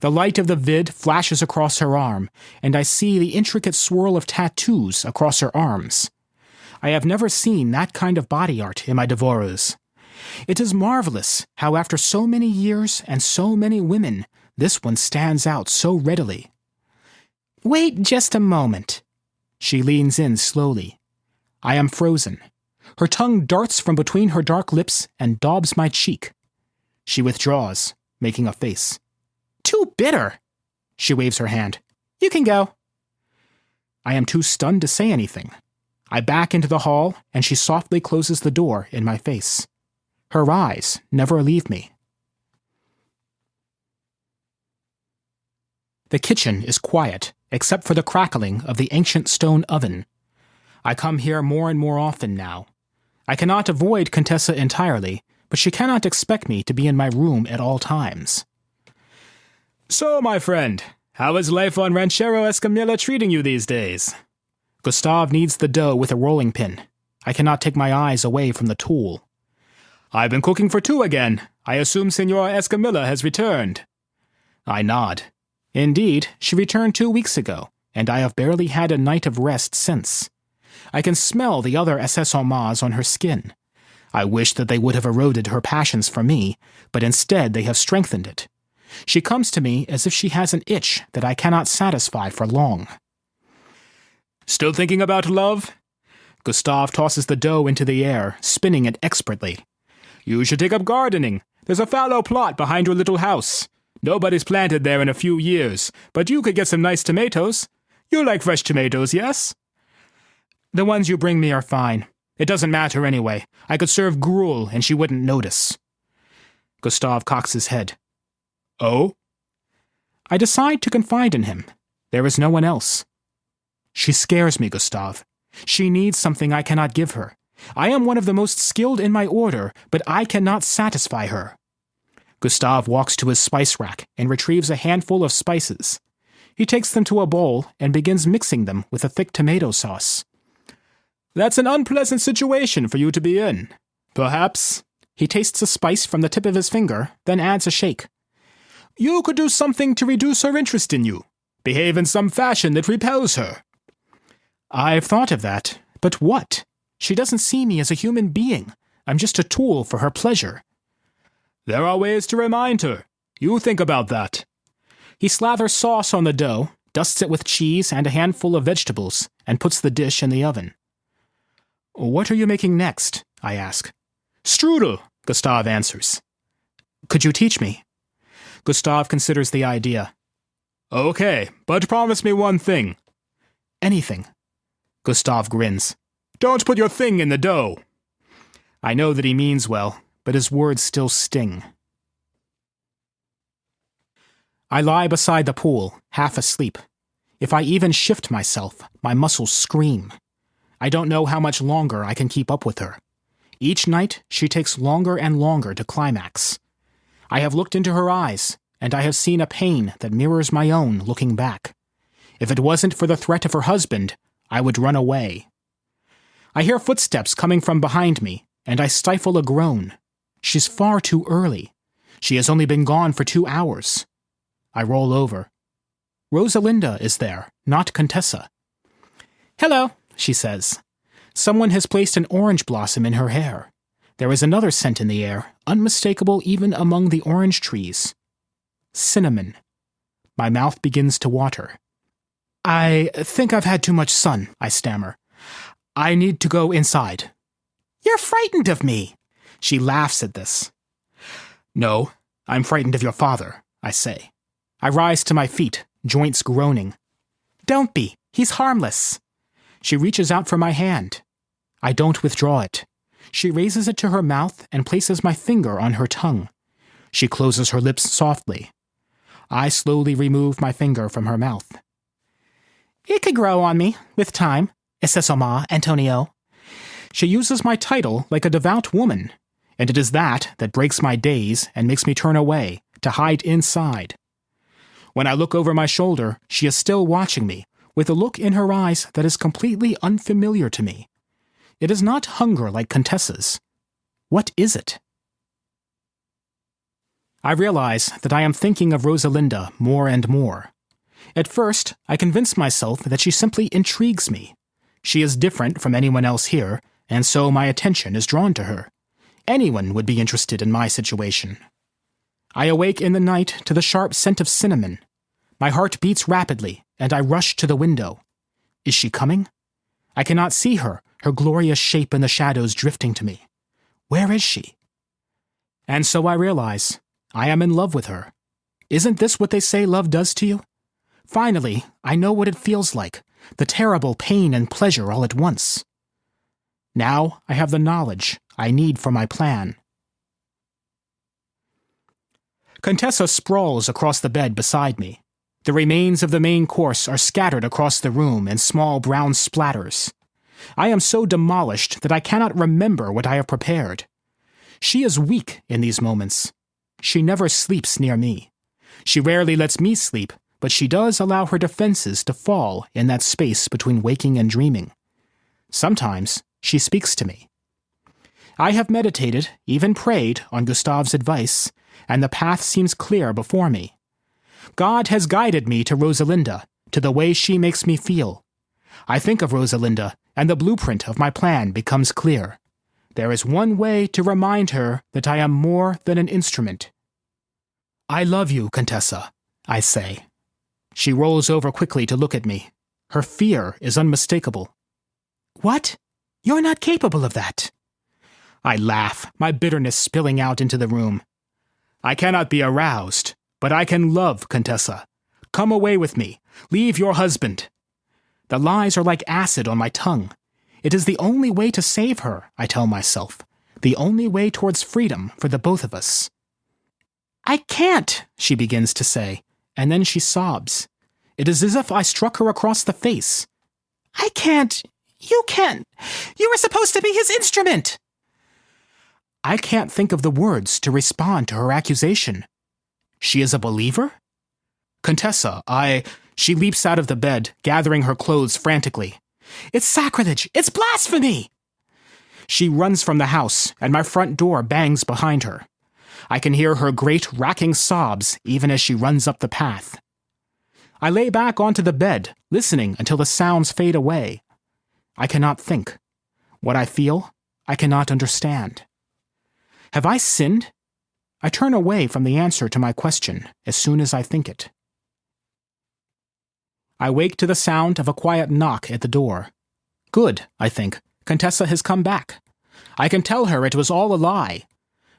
The light of the vid flashes across her arm, and I see the intricate swirl of tattoos across her arms. I have never seen that kind of body art in my devourers. It is marvelous how after so many years and so many women, this one stands out so readily. "Wait just a moment." She leans in slowly. I am frozen. Her tongue darts from between her dark lips and daubs my cheek. She withdraws, making a face. Too bitter! She waves her hand. You can go. I am too stunned to say anything. I back into the hall, and she softly closes the door in my face. Her eyes never leave me. The kitchen is quiet, except for the crackling of the ancient stone oven. I come here more and more often now. I cannot avoid Contessa entirely, but she cannot expect me to be in my room at all times. So, my friend, how is life on Ranchero Escamilla treating you these days? Gustav kneads the dough with a rolling pin. I cannot take my eyes away from the tool. I've been cooking for two again. I assume Senora Escamilla has returned. I nod. Indeed, she returned 2 weeks ago, and I have barely had a night of rest since. I can smell the other accessoires on her skin. I wish that they would have eroded her passions for me, but instead they have strengthened it. She comes to me as if she has an itch that I cannot satisfy for long. Still thinking about love? Gustav tosses the dough into the air, spinning it expertly. You should take up gardening. There's a fallow plot behind your little house. Nobody's planted there in a few years, but you could get some nice tomatoes. You like fresh tomatoes, yes? The ones you bring me are fine. It doesn't matter anyway. I could serve gruel and she wouldn't notice. Gustav cocks his head. Oh? I decide to confide in him. There is no one else. She scares me, Gustav. She needs something I cannot give her. I am one of the most skilled in my order, but I cannot satisfy her. Gustav walks to his spice rack and retrieves a handful of spices. He takes them to a bowl and begins mixing them with a thick tomato sauce. That's an unpleasant situation for you to be in. Perhaps. He tastes a spice from the tip of his finger, then adds a shake. You could do something to reduce her interest in you. Behave in some fashion that repels her. I've thought of that, but what? She doesn't see me as a human being. I'm just a tool for her pleasure. There are ways to remind her. You think about that. He slathers sauce on the dough, dusts it with cheese and a handful of vegetables, and puts the dish in the oven. What are you making next? I ask. Strudel, Gustav answers. Could you teach me? Gustav considers the idea. Okay, but promise me one thing. Anything. Gustav grins. Don't put your thing in the dough. I know that he means well, but his words still sting. I lie beside the pool, half asleep. If I even shift myself, my muscles scream. I don't know how much longer I can keep up with her. Each night, she takes longer and longer to climax. I have looked into her eyes, and I have seen a pain that mirrors my own looking back. If it wasn't for the threat of her husband, I would run away. I hear footsteps coming from behind me, and I stifle a groan. She's far too early. She has only been gone for 2 hours. I roll over. Rosalinda is there, not Contessa. Hello, she says. Someone has placed an orange blossom in her hair. There is another scent in the air, unmistakable even among the orange trees. Cinnamon. My mouth begins to water. I think I've had too much sun, I stammer. I need to go inside. You're frightened of me. She laughs at this. No, I'm frightened of your father, I say. I rise to my feet, joints groaning. Don't be. He's harmless. She reaches out for my hand. I don't withdraw it. She raises it to her mouth and places my finger on her tongue. She closes her lips softly. I slowly remove my finger from her mouth. It could grow on me, with time, Esesoma, Antonio. She uses my title like a devout woman, and it is that breaks my daze and makes me turn away, to hide inside. When I look over my shoulder, she is still watching me, with a look in her eyes that is completely unfamiliar to me. It is not hunger like Contessa's. What is it? I realize that I am thinking of Rosalinda more and more. At first, I convince myself that she simply intrigues me. She is different from anyone else here, and so my attention is drawn to her. Anyone would be interested in my situation. I awake in the night to the sharp scent of cinnamon. My heart beats rapidly, and I rush to the window. Is she coming? I cannot see her, her glorious shape in the shadows drifting to me. Where is she? And so I realize I am in love with her. Isn't this what they say love does to you? Finally, I know what it feels like, the terrible pain and pleasure all at once. Now I have the knowledge I need for my plan. Contessa sprawls across the bed beside me. The remains of the main course are scattered across the room in small brown splatters. I am so demolished that I cannot remember what I have prepared. She is weak in these moments. She never sleeps near me. She rarely lets me sleep, but she does allow her defenses to fall in that space between waking and dreaming. Sometimes she speaks to me. I have meditated, even prayed, on Gustave's advice, and the path seems clear before me. God has guided me to Rosalinda, to the way she makes me feel. I think of Rosalinda, and the blueprint of my plan becomes clear. There is one way to remind her that I am more than an instrument. I love you, Contessa, I say. She rolls over quickly to look at me. Her fear is unmistakable. What? You're not capable of that. I laugh, my bitterness spilling out into the room. I cannot be aroused, but I can love, Contessa. Come away with me. Leave your husband. The lies are like acid on my tongue. It is the only way to save her, I tell myself. The only way towards freedom for the both of us. I can't, she begins to say, and then she sobs. It is as if I struck her across the face. I can't. You can't. You were supposed to be his instrument. I can't think of the words to respond to her accusation. She is a believer? Contessa, She leaps out of the bed, gathering her clothes frantically. It's sacrilege! It's blasphemy! She runs from the house, and my front door bangs behind her. I can hear her great, racking sobs even as she runs up the path. I lay back onto the bed, listening until the sounds fade away. I cannot think. What I feel, I cannot understand. Have I sinned? I turn away from the answer to my question as soon as I think it. I wake to the sound of a quiet knock at the door. Good, I think. Contessa has come back. I can tell her it was all a lie.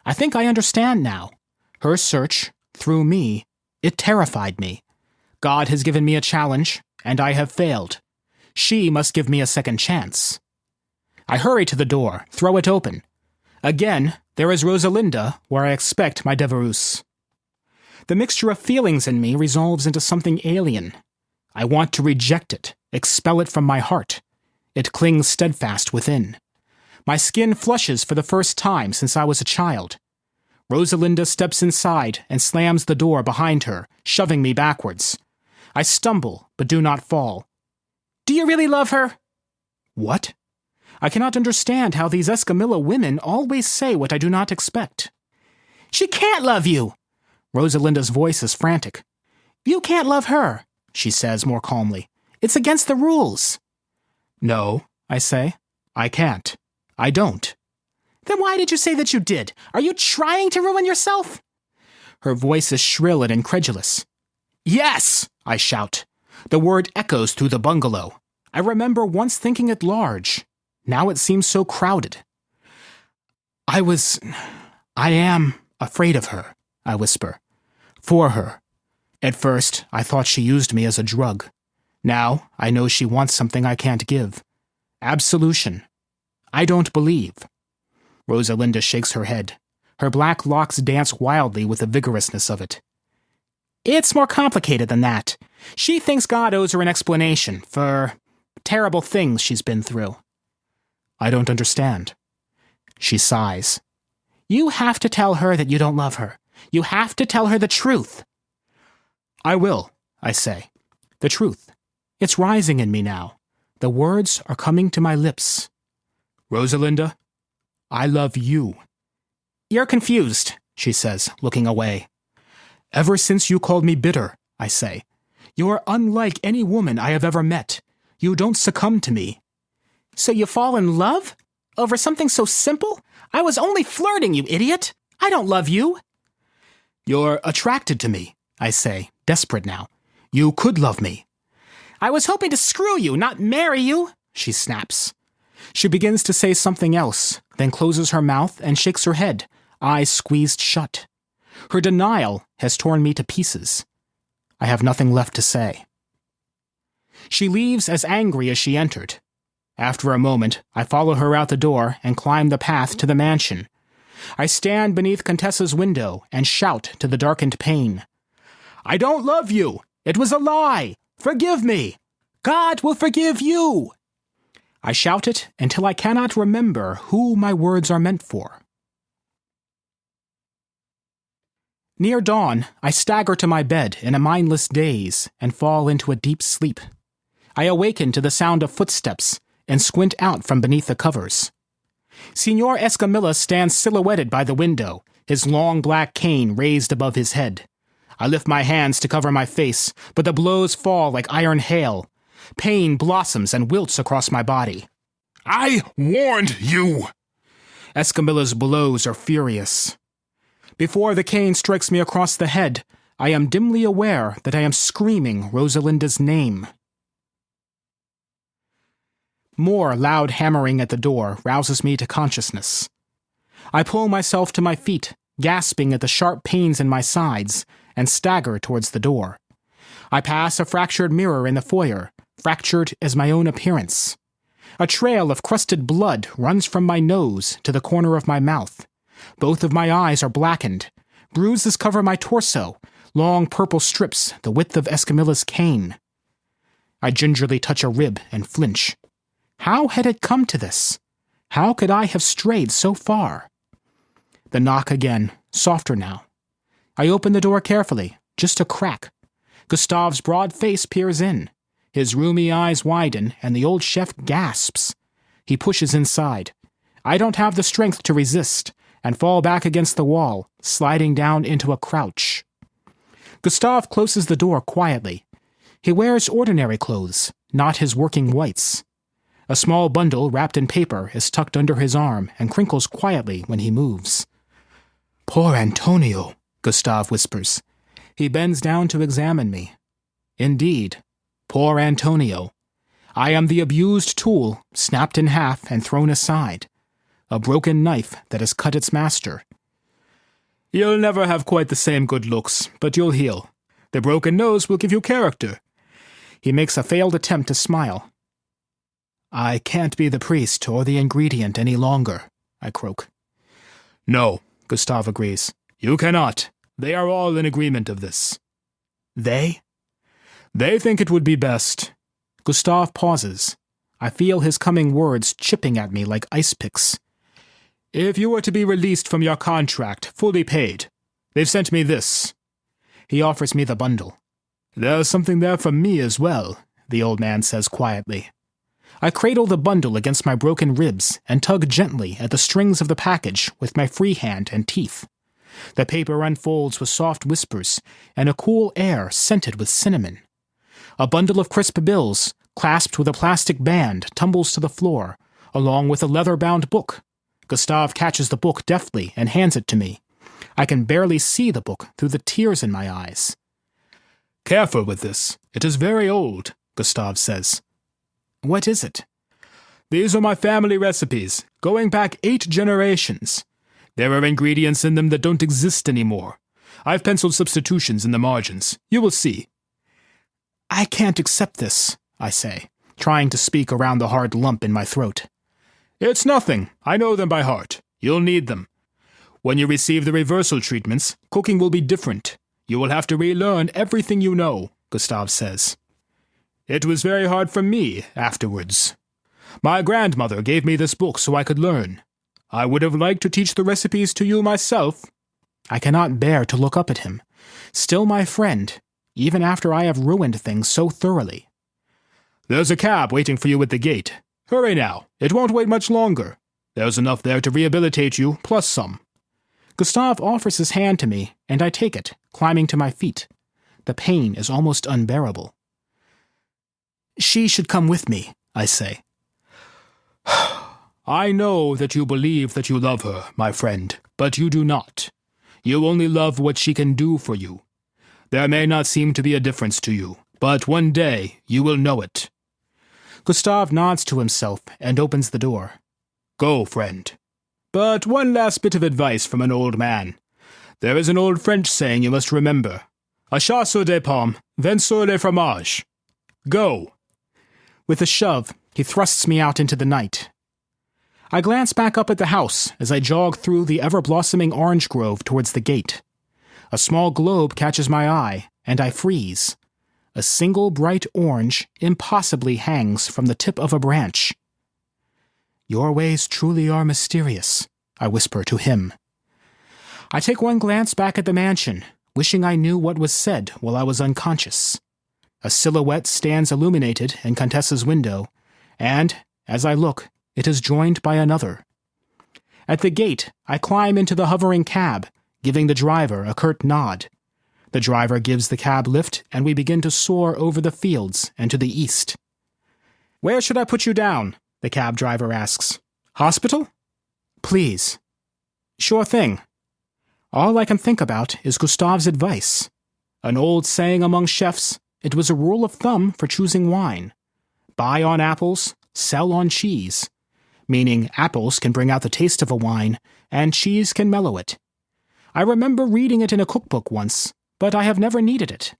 I think I understand now. Her search, through me, it terrified me. God has given me a challenge, and I have failed. She must give me a second chance. I hurry to the door, throw it open. Again, there is Rosalinda, where I expect my Devereux. The mixture of feelings in me resolves into something alien. I want to reject it, expel it from my heart. It clings steadfast within. My skin flushes for the first time since I was a child. Rosalinda steps inside and slams the door behind her, shoving me backwards. I stumble, but do not fall. Do you really love her? What? I cannot understand how these Escamilla women always say what I do not expect. She can't love you! Rosalinda's voice is frantic. You can't love her, she says more calmly. It's against the rules. No, I say. I can't. I don't. Then why did you say that you did? Are you trying to ruin yourself? Her voice is shrill and incredulous. Yes, I shout. The word echoes through the bungalow. I remember once thinking it large. Now it seems so crowded. I am afraid of her, I whisper. For her. At first, I thought she used me as a drug. Now, I know she wants something I can't give. Absolution. I don't believe. Rosalinda shakes her head. Her black locks dance wildly with the vigorousness of it. It's more complicated than that. She thinks God owes her an explanation for terrible things she's been through. I don't understand. She sighs. You have to tell her that you don't love her. You have to tell her the truth. I will, I say. The truth. It's rising in me now. The words are coming to my lips. Rosalinda, I love you. You're confused, she says, looking away. Ever since you called me bitter, I say. You're unlike any woman I have ever met. You don't succumb to me. So you fall in love? Over something so simple? I was only flirting, you idiot. I don't love you. You're attracted to me, I say, desperate now. You could love me. I was hoping to screw you, not marry you, she snaps. She begins to say something else, then closes her mouth and shakes her head, eyes squeezed shut. Her denial has torn me to pieces. I have nothing left to say. She leaves as angry as she entered. After a moment, I follow her out the door and climb the path to the mansion. I stand beneath Contessa's window and shout to the darkened pane. I don't love you! It was a lie! Forgive me! God will forgive you! I shout it until I cannot remember who my words are meant for. Near dawn, I stagger to my bed in a mindless daze and fall into a deep sleep. I awaken to the sound of footsteps and squint out from beneath the covers. Signor Escamilla stands silhouetted by the window, his long black cane raised above his head. I lift my hands to cover my face, but the blows fall like iron hail. Pain blossoms and wilts across my body. I warned you! Escamilla's blows are furious. Before the cane strikes me across the head, I am dimly aware that I am screaming Rosalinda's name. More loud hammering at the door rouses me to consciousness. I pull myself to my feet, gasping at the sharp pains in my sides, and stagger towards the door. I pass a fractured mirror in the foyer, fractured as my own appearance. A trail of crusted blood runs from my nose to the corner of my mouth. Both of my eyes are blackened. Bruises cover my torso, long purple strips the width of Escamilla's cane. I gingerly touch a rib and flinch. How had it come to this? How could I have strayed so far? The knock again, softer now. I open the door carefully, just a crack. Gustave's broad face peers in. His rheumy eyes widen, and the old chef gasps. He pushes inside. I don't have the strength to resist, and fall back against the wall, sliding down into a crouch. Gustave closes the door quietly. He wears ordinary clothes, not his working whites. A small bundle wrapped in paper is tucked under his arm and crinkles quietly when he moves. Poor Antonio, Gustave whispers. He bends down to examine me. Indeed, poor Antonio. I am the abused tool, snapped in half and thrown aside. A broken knife that has cut its master. You'll never have quite the same good looks, but you'll heal. The broken nose will give you character. He makes a failed attempt to smile. I can't be the priest or the ingredient any longer, I croak. No, Gustave agrees. You cannot. They are all in agreement of this. They? They think it would be best. Gustave pauses. I feel his coming words chipping at me like ice picks. If you were to be released from your contract, fully paid, they've sent me this. He offers me the bundle. There's something there for me as well, the old man says quietly. I cradle the bundle against my broken ribs and tug gently at the strings of the package with my free hand and teeth. The paper unfolds with soft whispers and a cool air scented with cinnamon. A bundle of crisp bills, clasped with a plastic band, tumbles to the floor, along with a leather-bound book. Gustave catches the book deftly and hands it to me. I can barely see the book through the tears in my eyes. Careful with this. It is very old, Gustave says. What is it? These are my family recipes, going back 8 generations. There are ingredients in them that don't exist anymore. I've penciled substitutions in the margins. You will see. I can't accept this, I say, trying to speak around the hard lump in my throat. It's nothing. I know them by heart. You'll need them. When you receive the reversal treatments, cooking will be different. You will have to relearn everything you know, Gustave says. It was very hard for me afterwards. My grandmother gave me this book so I could learn. I would have liked to teach the recipes to you myself. I cannot bear to look up at him. Still my friend, even after I have ruined things so thoroughly. There's a cab waiting for you at the gate. Hurry now. It won't wait much longer. There's enough there to rehabilitate you, plus some. Gustave offers his hand to me, and I take it, climbing to my feet. The pain is almost unbearable. She should come with me, I say. I know that you believe that you love her, my friend, but you do not. You only love what she can do for you. There may not seem to be a difference to you, but one day you will know it. Gustav nods to himself and opens the door. Go, friend. But one last bit of advice from an old man. There is an old French saying you must remember. A chasse aux deux pommes, vin sur le fromage. Go. With a shove, he thrusts me out into the night. I glance back up at the house as I jog through the ever-blossoming orange grove towards the gate. A small globe catches my eye, and I freeze. A single bright orange impossibly hangs from the tip of a branch. Your ways truly are mysterious, I whisper to him. I take one glance back at the mansion, wishing I knew what was said while I was unconscious. A silhouette stands illuminated in Contessa's window, and, as I look, it is joined by another. At the gate, I climb into the hovering cab, giving the driver a curt nod. The driver gives the cab lift, and we begin to soar over the fields and to the east. Where should I put you down? The cab driver asks. Hospital? Please. Sure thing. All I can think about is Gustav's advice. An old saying among chefs, it was a rule of thumb for choosing wine. Buy on apples, sell on cheese. Meaning apples can bring out the taste of a wine, and cheese can mellow it. I remember reading it in a cookbook once, but I have never needed it.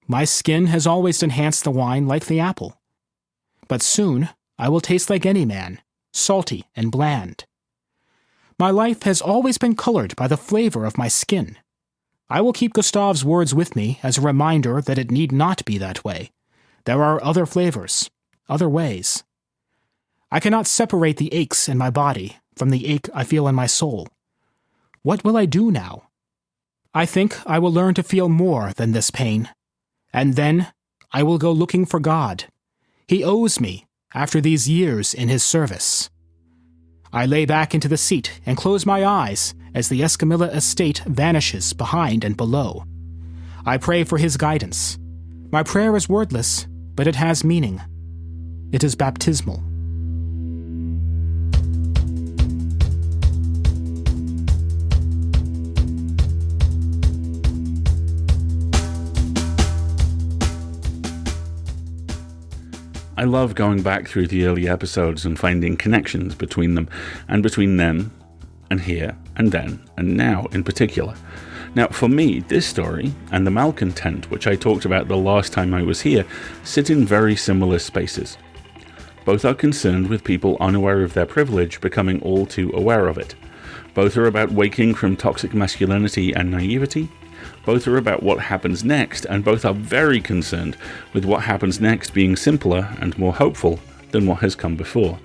My skin has always enhanced the wine like the apple. But soon, I will taste like any man, salty and bland. My life has always been colored by the flavor of my skin. I will keep Gustav's words with me as a reminder that it need not be that way. There are other flavors, other ways. I cannot separate the aches in my body from the ache I feel in my soul. What will I do now? I think I will learn to feel more than this pain. And then I will go looking for God. He owes me after these years in his service. I lay back into the seat and close my eyes as the Escamilla estate vanishes behind and below. I pray for his guidance. My prayer is wordless, but it has meaning. It is baptismal. I love going back through the early episodes and finding connections between them and here and then and now in particular. Now, for me, this story and the malcontent, which I talked about the last time I was here, sit in very similar spaces. Both are concerned with people unaware of their privilege becoming all too aware of it. Both are about waking from toxic masculinity and naivety. Both are about what happens next, and both are very concerned with what happens next being simpler and more hopeful than what has come before.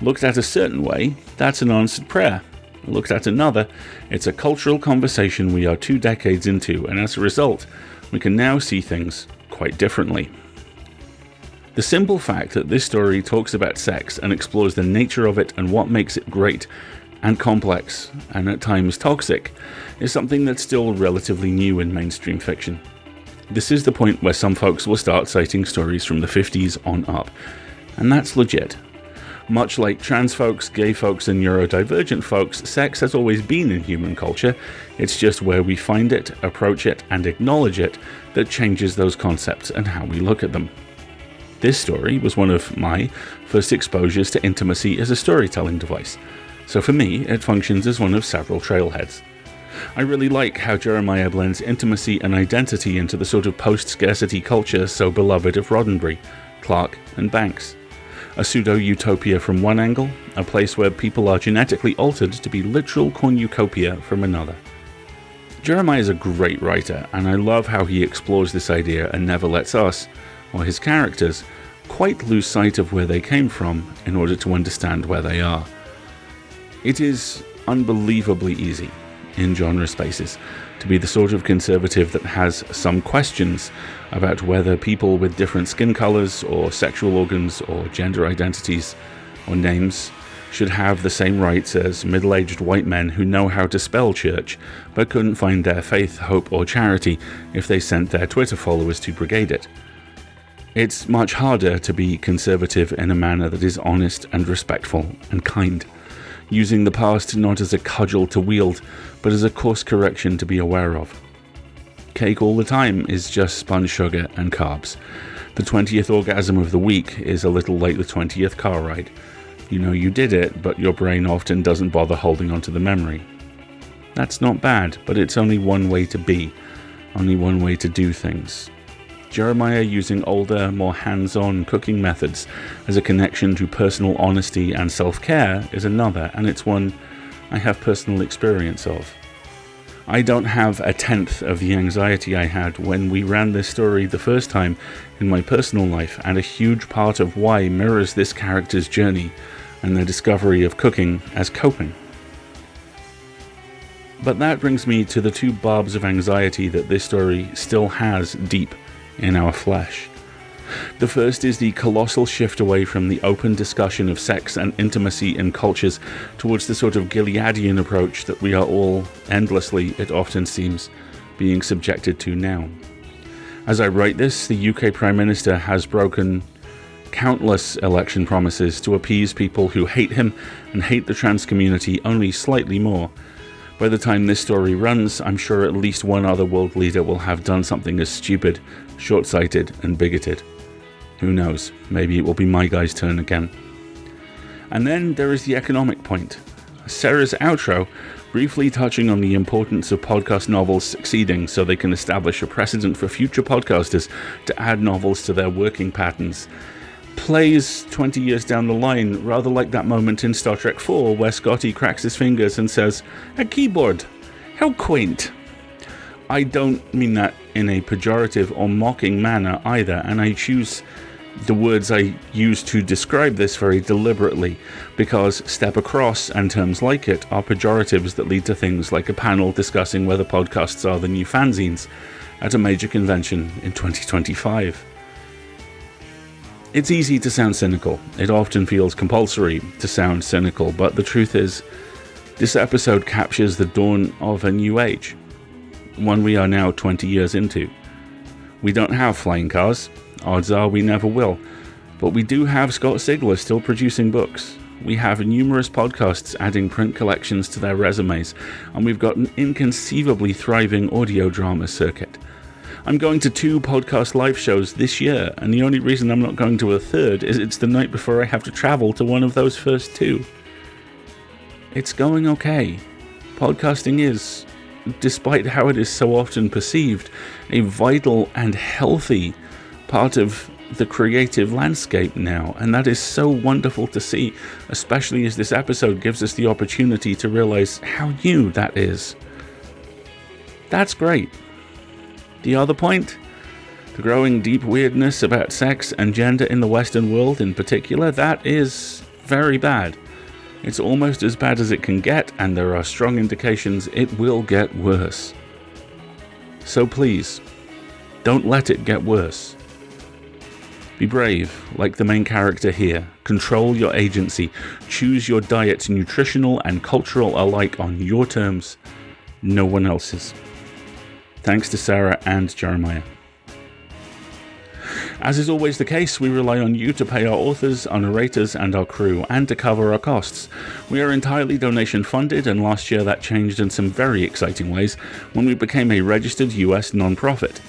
Looked at a certain way, that's an answered prayer. Looked at another, it's a cultural conversation we are 2 decades into, and as a result, we can now see things quite differently. The simple fact that this story talks about sex and explores the nature of it and what makes it great and complex, and at times toxic, is something that's still relatively new in mainstream fiction. This is the point where some folks will start citing stories from the 50s on up, and that's legit. Much like trans folks, gay folks, and neurodivergent folks, sex has always been in human culture. It's just where we find it, approach it, and acknowledge it that changes those concepts and how we look at them. This story was one of my first exposures to intimacy as a storytelling device, so for me, it functions as one of several trailheads. I really like how Jeremiah blends intimacy and identity into the sort of post-scarcity culture so beloved of Roddenberry, Clarke, and Banks. A pseudo-utopia from one angle, a place where people are genetically altered to be literal cornucopia from another. Jeremiah is a great writer, and I love how he explores this idea and never lets us, or his characters, quite lose sight of where they came from in order to understand where they are. It is unbelievably easy, in genre spaces, to be the sort of conservative that has some questions about whether people with different skin colors or sexual organs or gender identities or names should have the same rights as middle-aged white men who know how to spell church but couldn't find their faith, hope, or charity if they sent their Twitter followers to brigade it. It's much harder to be conservative in a manner that is honest and respectful and kind, using the past not as a cudgel to wield, but as a course correction to be aware of. Cake all the time is just spun sugar and carbs. The 20th orgasm of the week is a little like the 20th car ride. You know you did it, but your brain often doesn't bother holding onto the memory. That's not bad, but it's only one way to be, only one way to do things. Jeremiah using older, more hands-on cooking methods as a connection to personal honesty and self-care is another, and it's one I have personal experience of. I don't have a tenth of the anxiety I had when we ran this story the first time in my personal life, and a huge part of why mirrors this character's journey and the discovery of cooking as coping. But that brings me to the two barbs of anxiety that this story still has deep in our flesh. The first is the colossal shift away from the open discussion of sex and intimacy in cultures towards the sort of Gileadian approach that we are all endlessly, it often seems, being subjected to now. As I write this, the UK Prime Minister has broken countless election promises to appease people who hate him and hate the trans community only slightly more. By the time this story runs, I'm sure at least one other world leader will have done something as stupid, short-sighted and bigoted. Who knows, maybe it will be my guy's turn again. And then there is the economic point. Sarah's outro, briefly touching on the importance of podcast novels succeeding so they can establish a precedent for future podcasters to add novels to their working patterns, plays 20 years down the line rather like that moment in Star Trek IV where Scotty cracks his fingers and says, "A keyboard! How quaint!" I don't mean that in a pejorative or mocking manner either, and I choose the words I use to describe this very deliberately, because step across and terms like it are pejoratives that lead to things like a panel discussing whether podcasts are the new fanzines at a major convention in 2025. It's easy to sound cynical. It often feels compulsory to sound cynical, but the truth is, this episode captures the dawn of a new age, one we are now 20 years into. We don't have flying cars. Odds are we never will. But we do have Scott Sigler still producing books. We have numerous podcasts adding print collections to their resumes, and we've got an inconceivably thriving audio drama circuit. I'm going to 2 podcast live shows this year, and the only reason I'm not going to a third is it's the night before I have to travel to one of those first 2. It's going okay. Podcasting is, despite how it is so often perceived, a vital and healthy part of the creative landscape now, and that is so wonderful to see, especially as this episode gives us the opportunity to realize how new that is. That's great. The other point? The growing deep weirdness about sex and gender in the Western world in particular, that is very bad. It's almost as bad as it can get, and there are strong indications it will get worse. So please, don't let it get worse. Be brave, like the main character here. Control your agency. Choose your diet, nutritional and cultural alike, on your terms, no one else's. Thanks to Sarah and Jeremiah. As is always the case, we rely on you to pay our authors, our narrators, and our crew, and to cover our costs. We are entirely donation funded, and last year that changed in some very exciting ways when we became a registered US non-profit.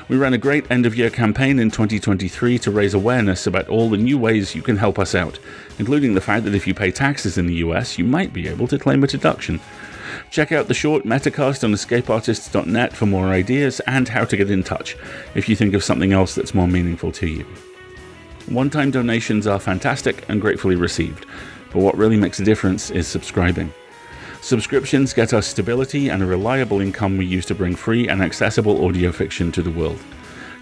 We ran a great end-of-year campaign in 2023 to raise awareness about all the new ways you can help us out, including the fact that if you pay taxes in the US, you might be able to claim a deduction. Check out the short Metacast on escapeartists.net for more ideas and how to get in touch if you think of something else that's more meaningful to you. One-time donations are fantastic and gratefully received, but what really makes a difference is subscribing. Subscriptions get us stability and a reliable income we use to bring free and accessible audio fiction to the world.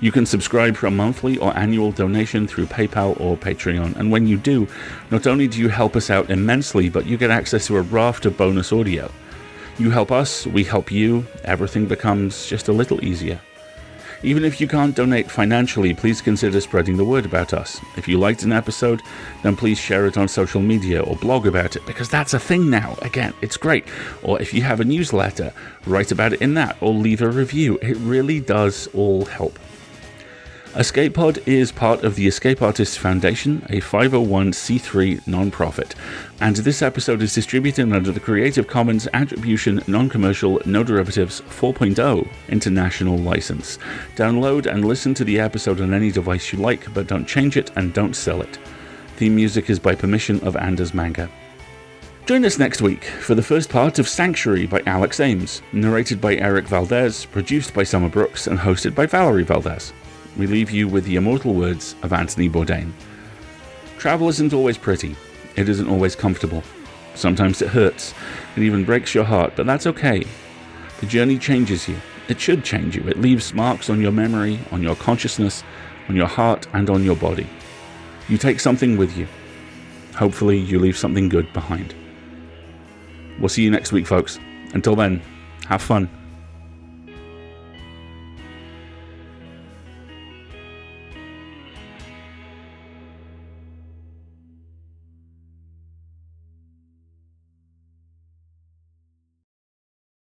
You can subscribe for a monthly or annual donation through PayPal or Patreon, and when you do, not only do you help us out immensely, but you get access to a raft of bonus audio. You help us, we help you, everything becomes just a little easier. Even if you can't donate financially, please consider spreading the word about us. If you liked an episode, then please share it on social media or blog about it, because that's a thing now. Again, it's great. Or if you have a newsletter, write about it in that or leave a review. It really does all help. Escape Pod is part of the Escape Artists Foundation, a 501c3 nonprofit, and this episode is distributed under the Creative Commons Attribution Non-Commercial No Derivatives 4.0 International License. Download and listen to the episode on any device you like, but don't change it and don't sell it. Theme music is by permission of Anders Manga. Join us next week for the first part of Sanctuary by Alex Ames, narrated by Eric Valdez, produced by Summer Brooks, and hosted by Valerie Valdez. We leave you with the immortal words of Anthony Bourdain. Travel isn't always pretty. It isn't always comfortable. Sometimes it hurts. It even breaks your heart, but that's okay. The journey changes you. It should change you. It leaves marks on your memory, on your consciousness, on your heart, and on your body. You take something with you. Hopefully, you leave something good behind. We'll see you next week, folks. Until then, have fun.